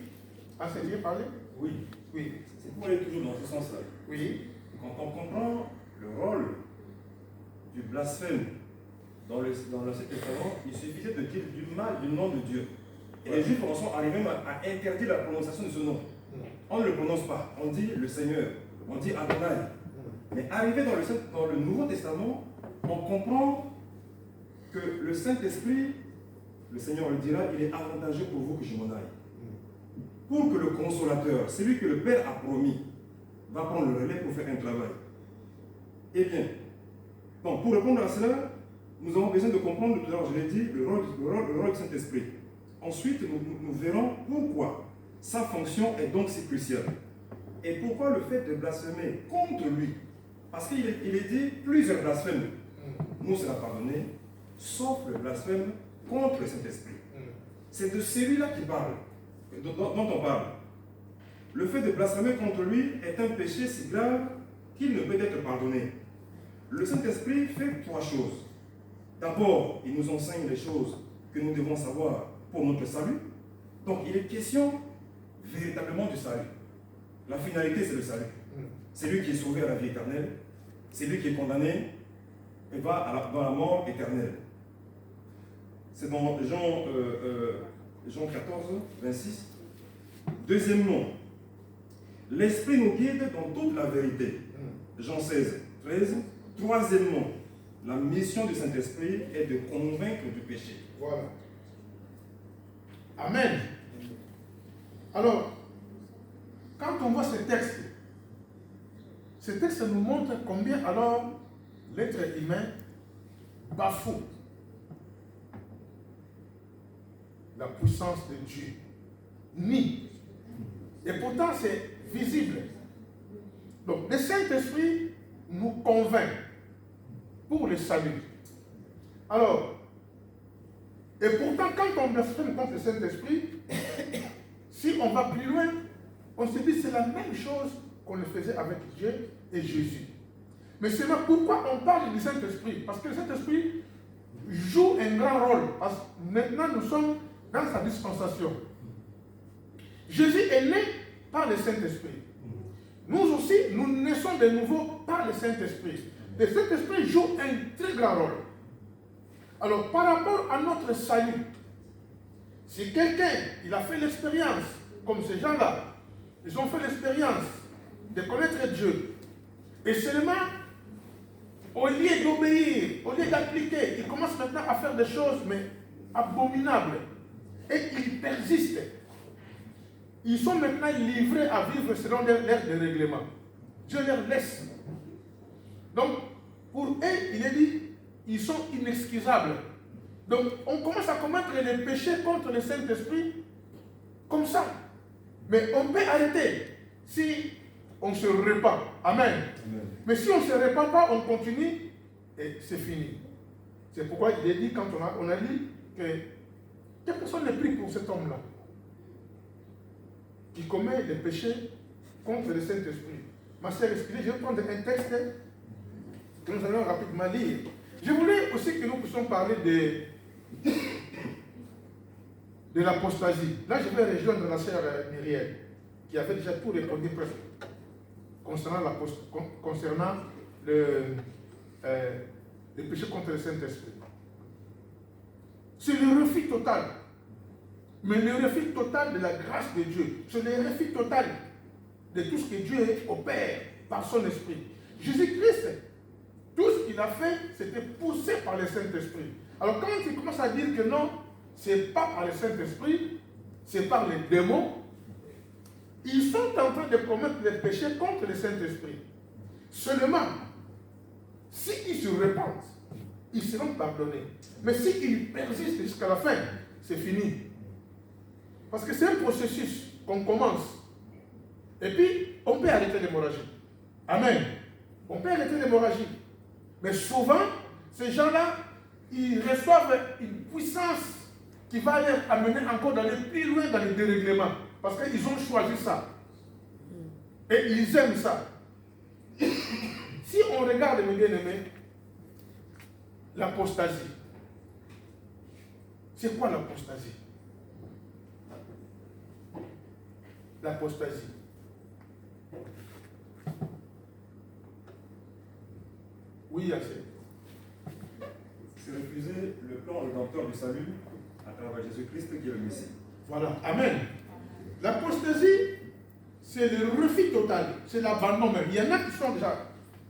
C'est bien parlé? Oui. Oui. C'est pour aller toujours dans ce sens-là. Oui. Quand on comprend le rôle du blasphème dans l'Ancien Testament, il suffisait de dire du mal du nom de Dieu. Et les Juifs en sont arrivés à interdire la prononciation de ce nom. On ne le prononce pas. On dit le Seigneur. On dit Adonai. Mais arrivé dans le Nouveau Testament, on comprend que le Saint-Esprit, le Seigneur le dira, il est avantageux pour vous que je m'en aille. Pour que le consolateur, celui que le Père a promis, va prendre le relais pour faire un travail. Eh bien, donc pour répondre à cela, nous avons besoin de comprendre, tout à l'heure je l'ai dit, le rôle du Saint-Esprit. Ensuite, nous verrons pourquoi sa fonction est donc si cruciale. Et pourquoi le fait de blasphémer contre lui. Parce qu'il est dit plusieurs blasphèmes nous sera pardonné, sauf le blasphème contre le Saint-Esprit. C'est de celui-là qui parle, dont on parle. Le fait de blasphémer contre lui est un péché si grave qu'il ne peut être pardonné. Le Saint-Esprit fait trois choses. D'abord, il nous enseigne les choses que nous devons savoir pour notre salut. Donc, il est question véritablement du salut. La finalité, c'est le salut. C'est lui qui est sauvé à la vie éternelle. C'est lui qui est condamné et va dans la mort éternelle. C'est dans Jean 14, 26. Deuxièmement, l'Esprit nous guide dans toute la vérité. Jean 16, 13. Troisièmement, la mission du Saint-Esprit est de convaincre du péché. Voilà. Amen. Alors, quand on voit ce texte nous montre combien alors l'être humain bafoue la puissance de Dieu. Nie. Et pourtant, c'est visible. Donc, le Saint-Esprit nous convainc pour le salut. Alors, et pourtant, quand on blasphème contre le Saint-Esprit, si on va plus loin, on se dit que c'est la même chose qu'on le faisait avec Dieu et Jésus. Mais c'est là pourquoi on parle du Saint-Esprit. Parce que le Saint-Esprit joue un grand rôle. Parce que maintenant, nous sommes dans sa dispensation. Jésus est né par le Saint-Esprit. Nous aussi, nous naissons de nouveau par le Saint-Esprit. Le Saint-Esprit joue un très grand rôle. Alors, par rapport à notre salut, si quelqu'un, il a fait l'expérience, comme ces gens-là, ils ont fait l'expérience de connaître Dieu, et seulement, au lieu d'obéir, au lieu d'appliquer, ils commencent maintenant à faire des choses, mais abominables, et ils persistent. ils sont maintenant livrés à vivre selon leurs règlements. Dieu leur laisse. Donc, pour eux, il est dit, ils sont inexcusables. Donc, on commence à commettre les péchés contre le Saint-Esprit comme ça. Mais on peut arrêter si on se répand. Amen. Amen. Mais si on ne se répand pas, on continue et c'est fini. C'est pourquoi il est dit, quand on a lu, que personne n'est pris pour cet homme-là qui commet des péchés contre le Saint-Esprit. Ma sœur, excusez, je vais prendre un texte que nous allons rapidement lire. Je voulais aussi que nous puissions parler de l'apostasie. Là, je vais rejoindre la sœur Myriel, qui avait déjà tout répondu presque concernant le péché contre le Saint-Esprit. C'est le refus total. Mais le refus total de la grâce de Dieu. C'est le refus total de tout ce que Dieu opère par son esprit. Jésus-Christ, tout ce qu'il a fait, c'était poussé par le Saint-Esprit. Alors quand il commence à dire que non, ce n'est pas par le Saint-Esprit, c'est par les démons, ils sont en train de commettre des péchés contre le Saint-Esprit. Seulement, s'ils se répandent, ils seront pardonnés. Mais s'ils persistent jusqu'à la fin, c'est fini. Parce que c'est un processus qu'on commence. Et puis, on peut arrêter l'hémorragie. Amen. On peut arrêter l'hémorragie. Mais souvent, ces gens-là, ils reçoivent une puissance qui va les amener encore d'aller plus loin dans les dérèglements. Parce qu'ils ont choisi ça. Et ils aiment ça. Si on regarde, mes bien-aimés, l'apostasie. C'est quoi l'apostasie? L'apostasie. Oui, assez. C'est refuser le plan rédempteur du salut à travers Jésus-Christ qui est le Messie. Voilà. Amen. L'apostasie, c'est le refus total. C'est l'abandon même. Il y en a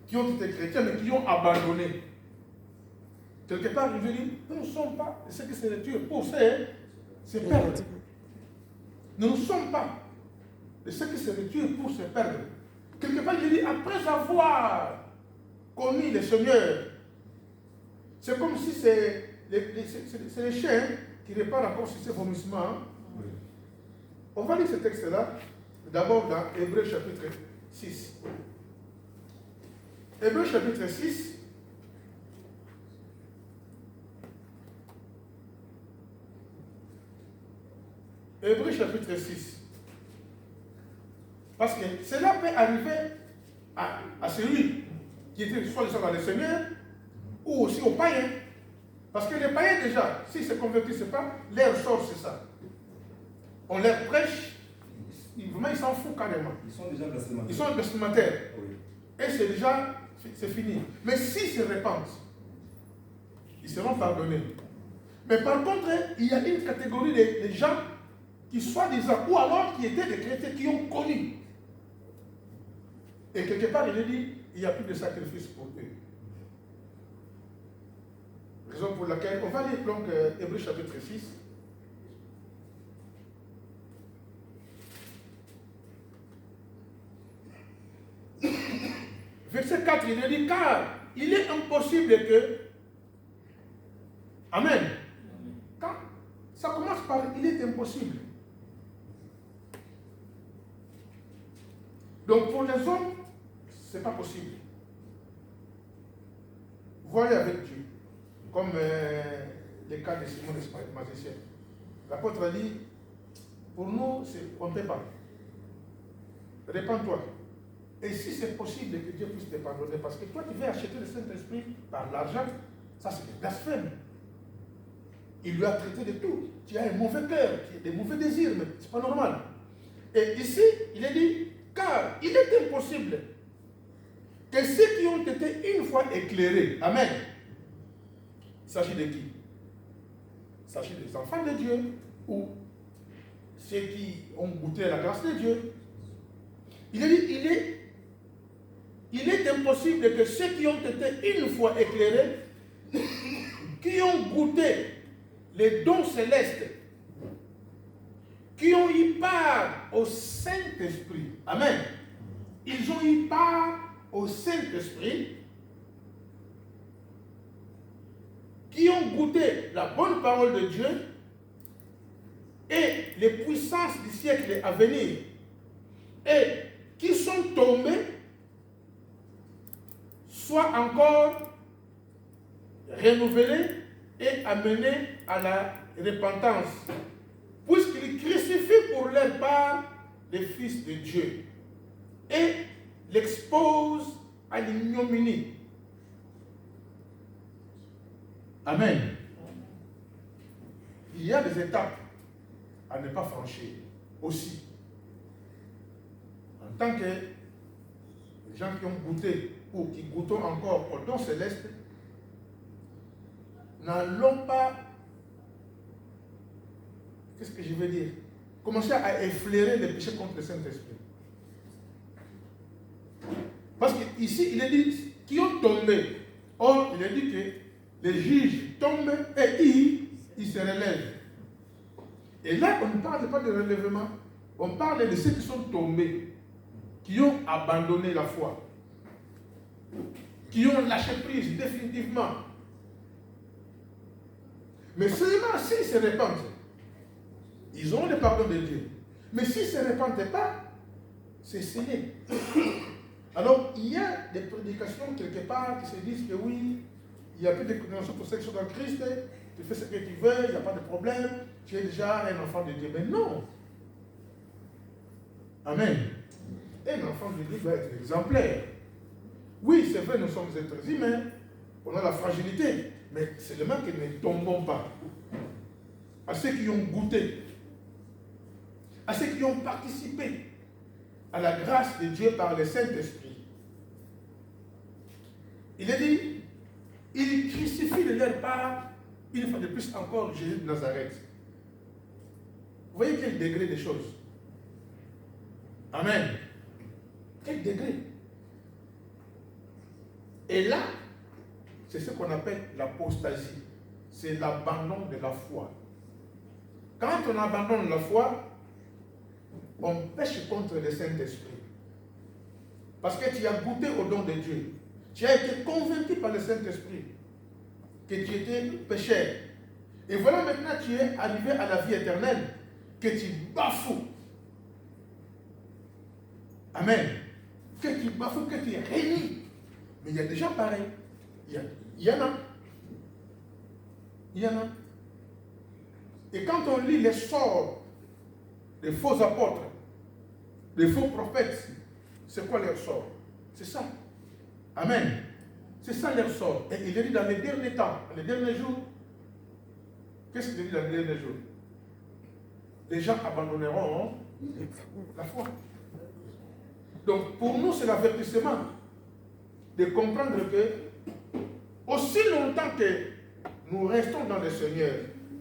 qui ont été chrétiens, mais qui ont abandonné. Quelque part, il veut dire, nous ne sommes pas ce que c'est Dieu pour se perdre. Nous ne sommes pas de ce que c'est Dieu pour se perdre. Quelque part, il dit, après avoir connu le Seigneur, c'est comme si c'est les chiens qui réparent encore sur ces vomissements. Oui. On va lire ce texte-là, d'abord dans Hébreux chapitre 6. Hébreux chapitre 6. Hébreux chapitre 6. Parce que cela peut arriver à celui qui était soit dans le Seigneur ou aussi aux païens. Parce que les païens déjà, s'ils ne se convertissent pas, leur sort c'est ça. On leur prêche, vraiment ils s'en foutent carrément. Ils sont déjà blasphèmateurs. Ils sont blasphèmateurs. Oui. Et c'est déjà, c'est fini. Mais s'ils se répandent, ils seront pardonnés. Mais par contre, il y a une catégorie de gens qui soi-disant, ou alors qui étaient des chrétiens qui ont connu. Et quelque part, il est dit, il n'y a plus de sacrifice pour eux. Raison pour laquelle, on va lire donc Hébreux chapitre 6. Verset 4, il est dit, car il est impossible que... Amen. Quand ça commence par, il est impossible. Donc pour les hommes, ce n'est pas possible. Voyez avec Dieu. Comme le cas de Simon le magicien. L'apôtre a dit, pour nous, on ne peut pas. Répands-toi. Et si c'est possible que Dieu puisse te pardonner, parce que toi, tu veux acheter le Saint-Esprit par l'argent, ça c'est du blasphème. Il lui a traité de tout. Tu as un mauvais cœur, tu as des mauvais désirs, mais ce n'est pas normal. Et ici, il est dit, car il est impossible que ceux qui ont été une fois éclairés, amen, il s'agit de qui? Il s'agit des enfants de Dieu ou ceux qui ont goûté à la grâce de Dieu. Il est dit, il est impossible que ceux qui ont été une fois éclairés, qui ont goûté les dons célestes, qui ont eu part au Saint-Esprit. Amen. Ils ont eu part au Saint-Esprit, qui ont goûté la bonne parole de Dieu et les puissances du siècle à venir, et qui sont tombés, soit encore renouvelés et amenés à la repentance, puisqu'ils crucifient pour leur part les fils de Dieu et l'exposent à l'ignominie. Amen. Il y a des étapes à ne pas franchir aussi. En tant que les gens qui ont goûté ou qui goûtent encore au don céleste, n'allons pas, qu'est-ce que je veux dire, commencer à effleurer les péchés contre le Saint-Esprit. Parce qu'ici, il est dit qui ont tombé. Or, il est dit que les juges tombent et ils se relèvent. Et là, on ne parle pas de relèvement. On parle de ceux qui sont tombés, qui ont abandonné la foi, qui ont lâché prise définitivement. Mais seulement s'ils se répandent, ils ont le pardon de Dieu. Mais s'ils ne se répandent pas, c'est scellé. Alors, il y a des prédications quelque part qui se disent que oui, il y a plus de condamnation pour ceux qui sont dans Christ, tu fais ce que tu veux, il n'y a pas de problème, tu es déjà un enfant de Dieu. Mais non. Amen. Un enfant de Dieu doit être exemplaire. Oui, c'est vrai, nous sommes êtres humains, on a la fragilité, mais seulement que nous ne tombons pas. À ceux qui ont goûté, à ceux qui ont participé à la grâce de Dieu par le Saint-Esprit. Il est dit, ils crucifient de leur part, une fois de plus encore, Jésus de Nazareth. Vous voyez quel degré des choses. Amen. Quel degré. Et là, c'est ce qu'on appelle l'apostasie. C'est l'abandon de la foi. Quand on abandonne la foi, on pêche contre le Saint-Esprit. Parce que tu as goûté au don de Dieu. Tu as été convaincu par le Saint-Esprit que tu étais pécheur. Et voilà maintenant tu es arrivé à la vie éternelle, que tu bafoues. Amen. Que tu bafoues, que tu réunis. Mais il y a des gens pareils. Il y en a. Il y en a. Et quand on lit les sorts des faux apôtres, des faux prophètes, c'est quoi leur sort? C'est ça. Amen. C'est ça leur sort. Et il est dit dans les derniers temps, dans les derniers jours, qu'est-ce qu'il dit dans les derniers jours? Les gens abandonneront la foi. Donc pour nous, c'est l'avertissement de comprendre que aussi longtemps que nous restons dans le Seigneur,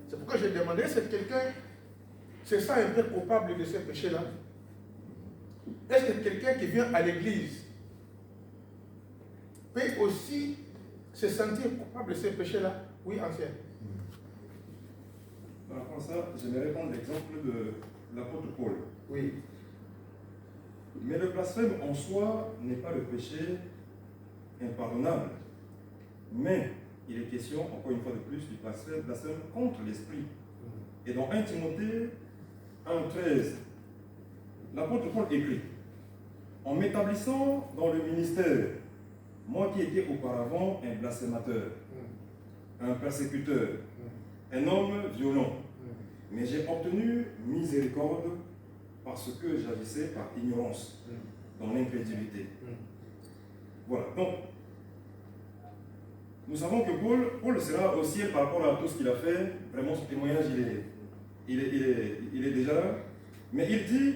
c'est pourquoi j'ai demandé, c'est quelqu'un, c'est ça un peu coupable de ces péchés-là? Est-ce que quelqu'un qui vient à l'église peut aussi se sentir coupable de ces péchés-là? Oui, ancien. Par rapport à ça, j'aimerais prendre l'exemple de l'apôtre Paul. Oui. Mais le blasphème en soi n'est pas le péché impardonnable. Mais il est question, encore une fois de plus, du blasphème contre l'esprit. Et dans 1 Timothée 1,13, l'apôtre Paul écrit: en m'établissant dans le ministère, moi qui étais auparavant un blasphémateur, un persécuteur, un homme violent, mais j'ai obtenu miséricorde parce que j'agissais par ignorance, dans l'incrédulité. Voilà, donc, nous savons que Paul sera au ciel par rapport à tout ce qu'il a fait. Vraiment, son témoignage, il est déjà là. Mais il dit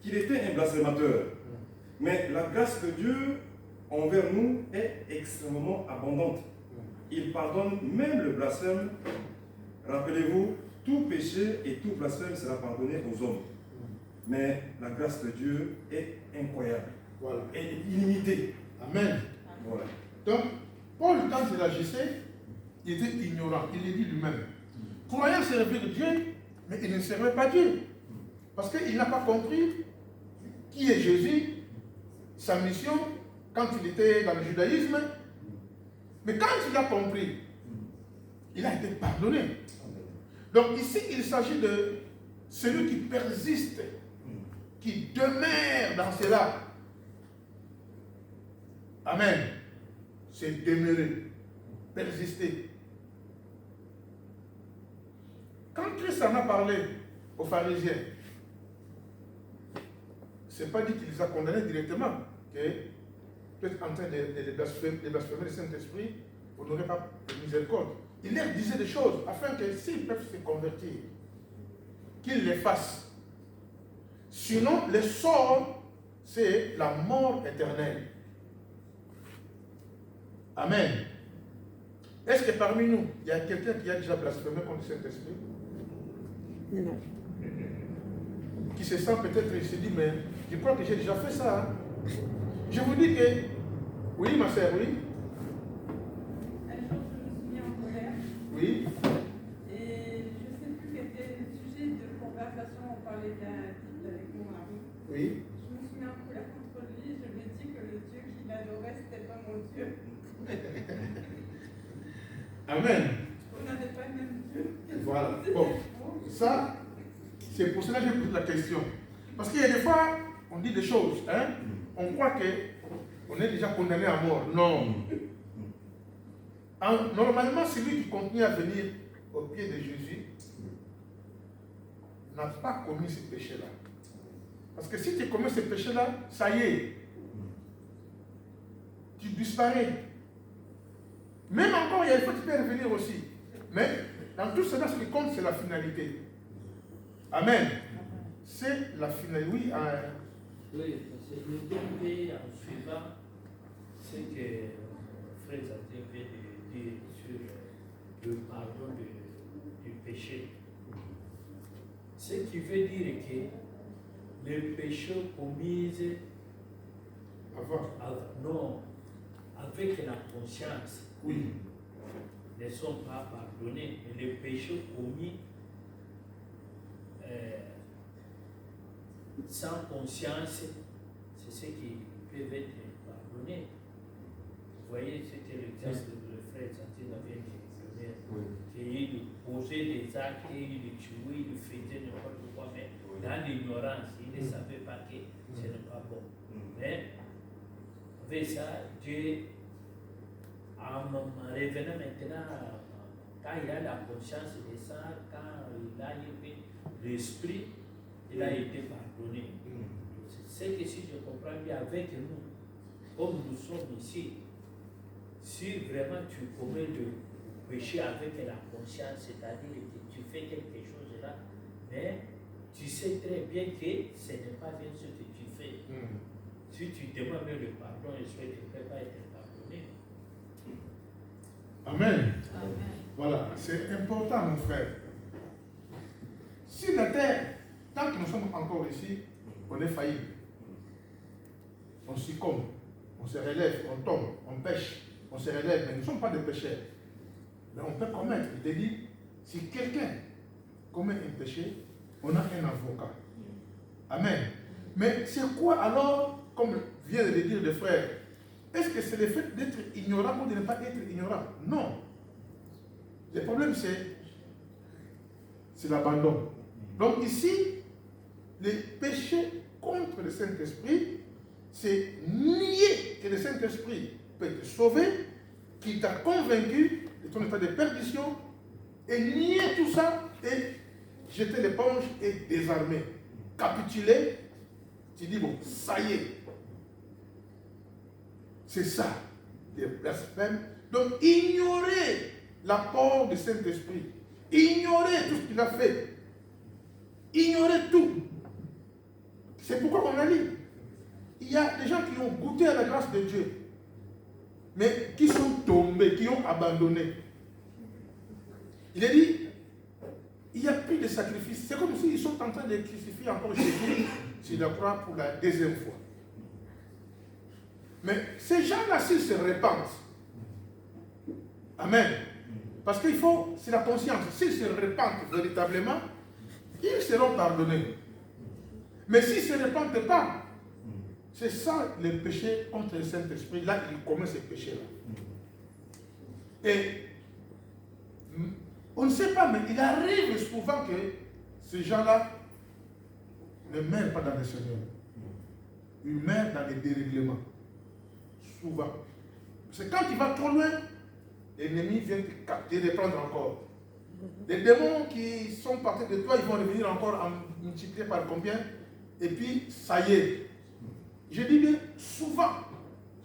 qu'il était un blasphémateur. Mais la grâce de Dieu envers nous est extrêmement abondante. Il pardonne même le blasphème. Rappelez-vous, tout péché et tout blasphème sera pardonné aux hommes. Mais la grâce de Dieu est incroyable. Voilà. Et illimitée. Amen. Voilà. Donc, Paul, quand il agissait, il était ignorant. Il le dit lui-même. Croyant servir Dieu, mais il ne servait pas Dieu. Parce qu'il n'a pas compris qui est Jésus, sa mission, quand il était dans le judaïsme. Mais quand il a compris, il a été pardonné. Donc ici, il s'agit de celui qui persiste, qui demeure dans cela. Amen. C'est demeurer, persister. Quand Christ en a parlé aux pharisiens, ce n'est pas dit qu'il les a condamnés directement, que vous êtes en train de blasphémer le Saint-Esprit, vous n'aurez pas de miséricorde. Il leur disait des choses afin que s'ils peuvent se convertir, qu'ils les fassent. Sinon, le sort, c'est la mort éternelle. Amen. Est-ce que parmi nous, il y a quelqu'un qui a déjà blasphémé contre le Saint-Esprit? Non. Qui se sent peut-être, il se dit, mais je crois que j'ai déjà fait ça. Hein. Je vous dis que, oui, ma sœur, oui. Un jour, je me suis mis en colère. Oui. Et je ne sais plus quel était le sujet de conversation. On parlait d'un type avec mon mari. Oui. Je me suis mis en colère contre lui. Je lui ai dit que le Dieu qu'il adorait, ce n'était pas mon Dieu. Amen. On n'avait pas le même Dieu. Voilà. Bon. Ça, c'est pour cela que je pose la question. Parce qu'il y a des fois, on dit des choses, hein? On croit qu'on est déjà condamné à mort. Non. Normalement, celui qui continue à venir au pied de Jésus n'a pas commis ce péché-là. Parce que si tu commets ce péché-là, ça y est. Tu disparais. Même encore, il y a des fois que tu peux revenir aussi. Mais dans tout cela, ce qui compte, c'est la finalité. Amen. C'est la finalité. Oui, oui, parce que le dernier en suivant, c'est que Frère Zaté vient de dire sur le pardon du péché. Ce qui veut dire que les péchés commis avec la conscience oui. ne sont pas pardonnés. Mais les péchés commis sans conscience, c'est ce qui peut être pardonné. Vous voyez, c'était l'exemple de le frère Santino vient de donner. Il posait des actes, il tuait, il faisait n'importe quoi, mais dans l'ignorance, il ne savait pas que ce n'est pas bon. Mais avec ça, Dieu, en revenant maintenant, quand il a la conscience de ça, quand il a eu l'esprit, il a été pardonné. C'est que si je comprends bien avec nous, comme nous sommes ici, si vraiment tu commets le péché avec la conscience, c'est-à-dire que tu fais quelque chose là, mais tu sais très bien que ce n'est pas bien ce que tu fais. Si tu demandes le pardon, je souhaite que tu ne peux pas être pardonné. Amen. Voilà, c'est important, mon frère. Si la terre, tant que nous sommes encore ici, on est faillible. On succombe, on se relève, on tombe, on pêche, on se relève, mais nous ne sommes pas des pécheurs. Mais on peut commettre. Il dit, si quelqu'un commet un péché, on a un avocat. Amen. Mais c'est quoi alors, comme vient de le dire le frère, est-ce que c'est le fait d'être ignorant ou de ne pas être ignorant? Non. Le problème, c'est l'abandon. Donc ici, le péché contre le Saint-Esprit, c'est nier que le Saint-Esprit peut te sauver, qu'il t'a convaincu de ton état de perdition, et nier tout ça, et jeter l'éponge et désarmer. Capituler, tu dis, bon, ça y est. C'est ça, des blasphèmes. Donc, ignorer l'apport du Saint-Esprit, ignorer tout ce qu'il a fait, ignorer tout. C'est pourquoi on a dit, il y a des gens qui ont goûté à la grâce de Dieu, mais qui sont tombés, qui ont abandonné. Il a dit, il n'y a plus de sacrifice. C'est comme s'ils sont en train de crucifier encore Jésus sur la croix pour la deuxième fois. Mais ces gens-là, s'ils se repentent, amen. Parce qu'il faut, c'est la conscience, s'ils se repentent véritablement, ils seront pardonnés. Mais s'il ne se répand pas, c'est ça le péché contre le Saint-Esprit. Là, il commet ce péché-là. Et on ne sait pas, mais il arrive souvent que ces gens-là ne meurent pas dans le Seigneur. Ils meurent dans les dérèglements. Souvent. C'est quand tu vas trop loin, l'ennemi vient te capter, te prendre encore. Les démons qui sont partis de toi, ils vont revenir encore en multiplier par combien? Et puis, ça y est. Je dis bien souvent.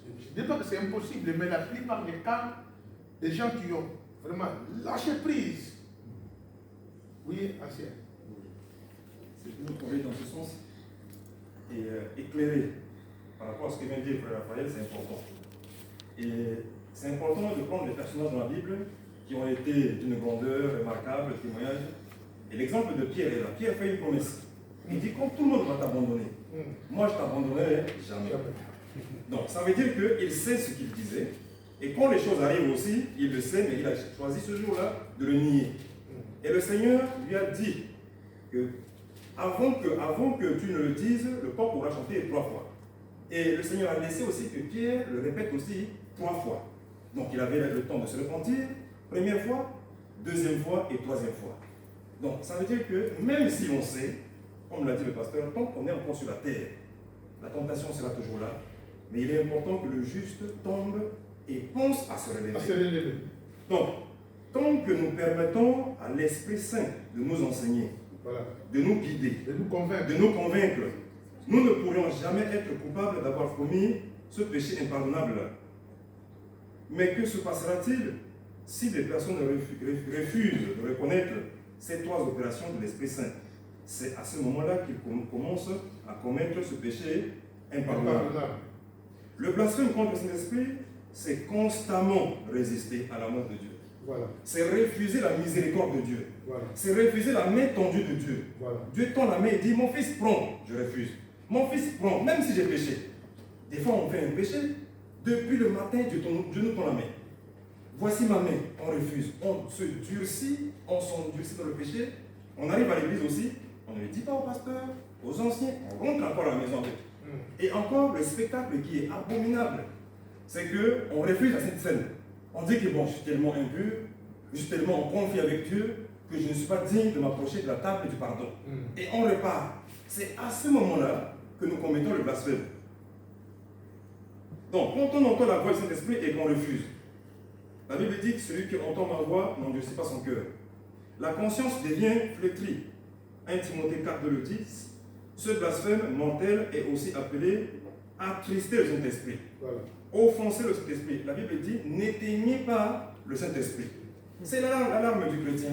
Je ne dis pas que c'est impossible, mais la plupart des cas, des gens qui ont vraiment lâché prise. Oui, ancien. C'est pour nous trouver dans ce sens et éclairer par rapport à ce que vient de dire Frère Raphaël, c'est important. Et c'est important de prendre les personnages dans la Bible qui ont été d'une grandeur remarquable, témoignage. Et l'exemple de Pierre est là. Pierre fait une promesse. Il dit, comme tout le monde va t'abandonner, moi je t'abandonnerai jamais. Donc ça veut dire qu'il sait ce qu'il disait. Et quand les choses arrivent aussi, il le sait, mais il a choisi ce jour-là de le nier. Et le Seigneur lui a dit que avant que tu ne le dises, le coq aura chanté 3 fois. Et le Seigneur a laissé aussi que Pierre le répète aussi 3 fois. Donc il avait le temps de se repentir, première fois, deuxième fois et troisième fois. Donc ça veut dire que même si on sait, comme l'a dit le pasteur, tant qu'on est encore sur la terre, la tentation sera toujours là, mais il est important que le juste tombe et pense à se relever. Donc, tant que nous permettons à l'Esprit Saint de nous enseigner, de nous guider, de nous convaincre, nous ne pourrions jamais être coupables d'avoir commis ce péché impardonnable. Mais que se passera-t-il si des personnes refusent de reconnaître ces 3 opérations de l'Esprit Saint? C'est à ce moment-là qu'ils commencent à commettre ce péché impardonnable. Le blasphème contre le Saint-Esprit, c'est constamment résister à l'amour de Dieu. Voilà. C'est refuser la miséricorde de Dieu. Voilà. C'est refuser la main tendue de Dieu. Voilà. Dieu tend la main et dit, mon fils, prends. Je refuse. Mon fils, prends, même si j'ai péché. Des fois, on fait un péché. Depuis le matin, Dieu nous tend la main. Voici ma main. On refuse. On se durcit. On s'endurcit dans le péché. On arrive à l'église aussi. On ne le dit pas au pasteur, aux anciens. On rentre encore à la maison avec. Et encore, le spectacle qui est abominable, c'est qu'on refuse la Sainte Seine. On dit que bon, je suis tellement impur, je suis tellement en conflit avec Dieu, que je ne suis pas digne de m'approcher de la table du pardon. Et on repart. C'est à ce moment-là que nous commettons le blasphème. Donc, quand on entend la voix du Saint-Esprit et qu'on refuse, la Bible dit que celui qui entend ma voix n'endurcit pas son cœur. La conscience devient flétrie. 1 Timothée 4, le 10. Ce blasphème mental est aussi appelé attrister le Saint-Esprit. Voilà. Offenser le Saint-Esprit. La Bible dit, n'éteignez pas le Saint-Esprit. C'est l'alarme du chrétien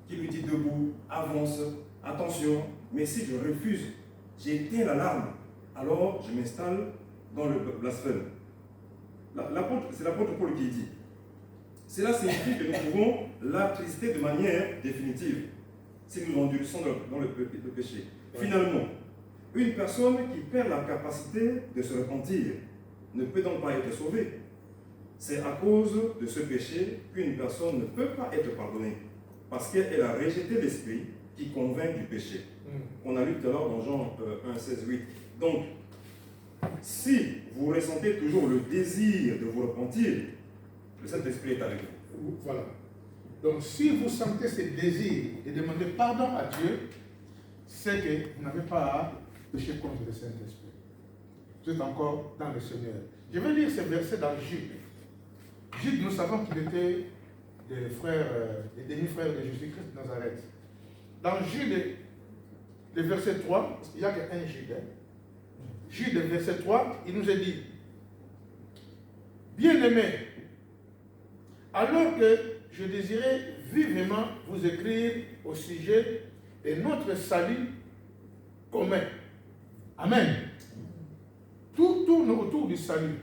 qui lui dit debout, avance, attention, mais si je refuse, j'éteins l'alarme, alors je m'installe dans le blasphème. C'est l'apôtre Paul qui dit. Cela signifie que nous pouvons l'attrister de manière définitive si nous endurcissons dans le péché. Ouais. Finalement, une personne qui perd la capacité de se repentir ne peut donc pas être sauvée. C'est à cause de ce péché qu'une personne ne peut pas être pardonnée, parce qu'elle a rejeté l'esprit qui convainc du péché. On a lu tout à l'heure dans Jean 1, 16, 8. Donc, si vous ressentez toujours le désir de vous repentir, le Saint-Esprit est avec vous. Voilà. Donc, si vous sentez ce désir et demandez pardon à Dieu, c'est que vous n'avez pas à pécher contre le Saint-Esprit. Vous êtes encore dans le Seigneur. Je vais lire ce verset dans Jude. Jude, nous savons qu'il était des frères, des demi-frères de Jésus-Christ de Nazareth. Dans Jude, le verset 3, parce qu'il n'y a qu'un Jude. Jude, verset 3, il nous est dit, bien-aimés, alors que je désirais vivement vous écrire au sujet de notre salut commun. Amen. Tout tourne autour du salut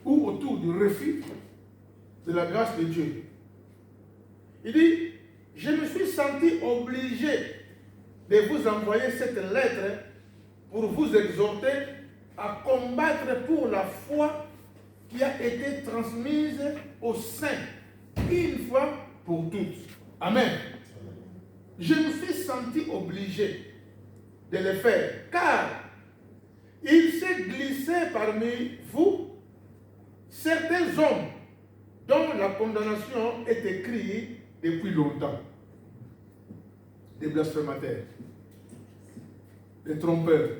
ou autour du refus de la grâce de Dieu. Il dit, je me suis senti obligé de vous envoyer cette lettre pour vous exhorter à combattre pour la foi qui a été transmise aux saints une fois pour toutes. Amen. Je me suis senti obligé. de le faire, car il s'est glissé parmi vous certains hommes dont la condamnation est écrite depuis longtemps. Des blasphémateurs, des trompeurs.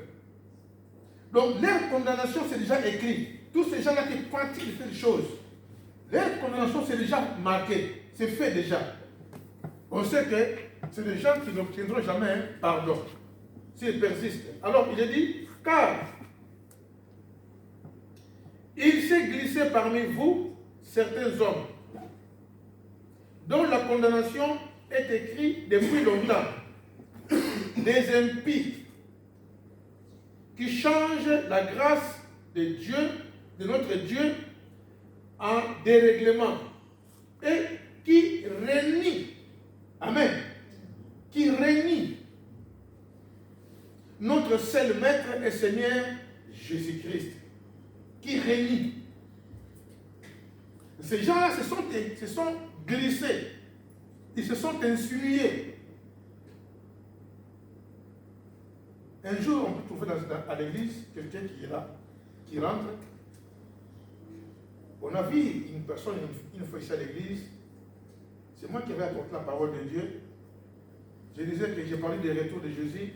Donc leur condamnation c'est déjà écrit. Tous ces gens-là qui pratiquent ces choses, leur condamnation c'est déjà marqué, c'est fait déjà. On sait que c'est des gens qui n'obtiendront jamais un pardon s'ils persistent. Alors il est dit, car il s'est glissé parmi vous certains hommes dont la condamnation est écrite depuis longtemps, des impies qui changent la grâce de Dieu, de notre Dieu, en dérèglement et qui renie, amen, qui renie notre seul Maître et Seigneur Jésus-Christ, qui renie. Ces gens-là se sont glissés, ils se sont insinués. Un jour, on peut trouver à l'église quelqu'un qui est là, qui rentre. On a vu une personne une fois ici à l'église. C'est moi qui avais apporté la parole de Dieu. Je disais que j'ai parlé des retours de Jésus.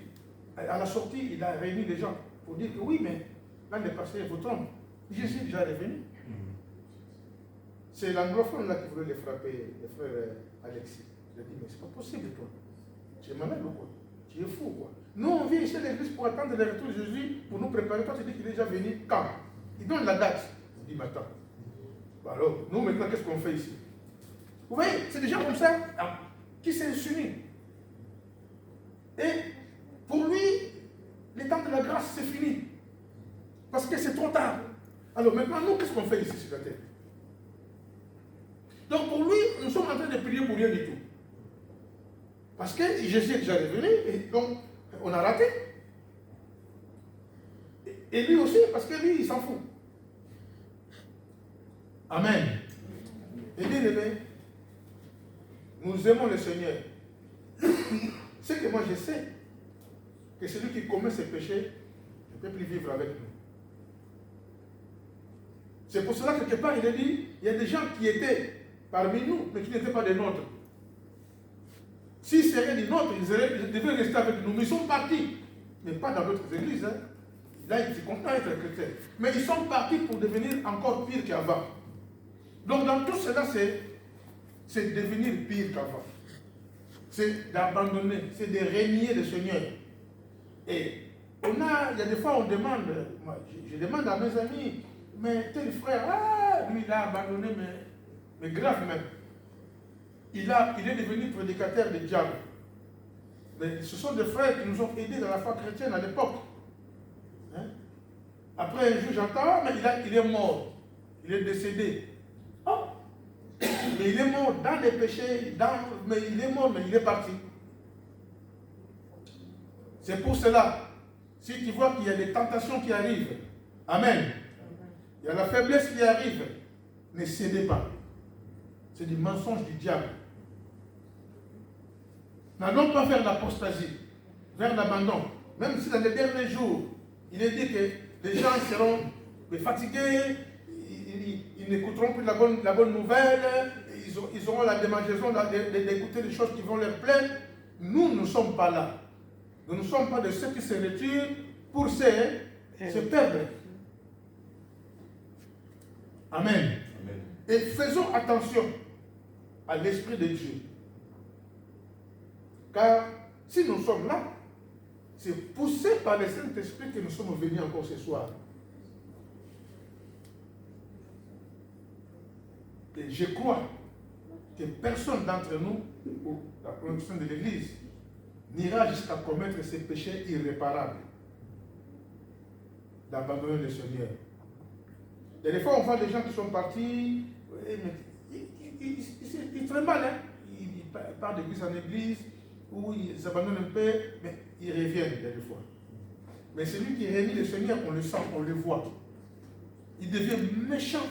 À la sortie, il a réuni les gens pour dire que oui, mais l'année passée, vous trompez. Jésus est déjà revenu. C'est l'anglophone là qui voulait les frapper, le frère Alexis. Je lui ai dit, mais c'est pas possible, toi. Tu es malade ou quoi? Tu es fou, quoi. Nous, on vient ici à l'église pour attendre le retour de Jésus, pour nous préparer. Toi, tu dis qu'il est déjà venu quand? Il donne la date. Je dis, mais attends. Bah alors, nous, maintenant, qu'est-ce qu'on fait ici? Vous voyez, c'est des gens comme ça qui s'insinuent. Et pour lui, le temps de la grâce, c'est fini. Parce que c'est trop tard. Alors maintenant, nous, qu'est-ce qu'on fait ici sur la terre? Donc pour lui, nous sommes en train de prier pour rien du tout. Parce que Jésus est déjà revenu, et donc on a raté. Et lui aussi, parce que lui, il s'en fout. Amen. Et bien aimé, nous aimons le Seigneur. C'est que moi je sais que celui qui commet ses péchés ne peut plus vivre avec nous. C'est pour cela que quelque part il a dit, il y a des gens qui étaient parmi nous, mais qui n'étaient pas des nôtres. S'ils seraient des nôtres, ils devaient rester avec nous. Mais ils sont partis, mais pas dans d'autres églises. Hein. Là, ils sont contents d'être chrétiens. Mais ils sont partis pour devenir encore pire qu'avant. Donc dans tout cela, c'est devenir pire qu'avant. C'est d'abandonner, c'est de renier le Seigneur. Et il y a des fois on demande, moi, je demande à mes amis, mais tel frère, lui il a abandonné, mais grave même. Il est devenu prédicateur du diable. Mais ce sont des frères qui nous ont aidés dans la foi chrétienne à l'époque. Hein? Après un jour j'entends, mais il est mort. Il est décédé. Oh. Mais il est mort dans les péchés, mais il est mort, mais il est parti. C'est pour cela, si tu vois qu'il y a des tentations qui arrivent, amen, il y a la faiblesse qui arrive, ne cédez pas. C'est du mensonge du diable. N'allons pas vers l'apostasie, vers l'abandon. Même si dans les derniers jours, il est dit que les gens seront fatigués, ils n'écouteront plus la bonne nouvelle, ils auront la démangeaison d'écouter des choses qui vont leur plaire. Nous ne sommes pas là. Nous ne sommes pas de ceux qui se retirent pour se perdre. Amen. Amen. Et faisons attention à l'Esprit de Dieu. Car si nous sommes là, c'est poussé par le Saint-Esprit que nous sommes venus encore ce soir. Et je crois que personne d'entre nous, ou la production de l'Église, n'ira jusqu'à commettre ces péchés irréparables d'abandonner le Seigneur. Et des fois, on voit des gens qui sont partis, ils font mal, hein? Ils partent d'église en église, ou ils s'abandonnent un peu, mais ils reviennent des fois. Mais celui qui réunit le Seigneur, on le sent, on le voit. Il devient méchant.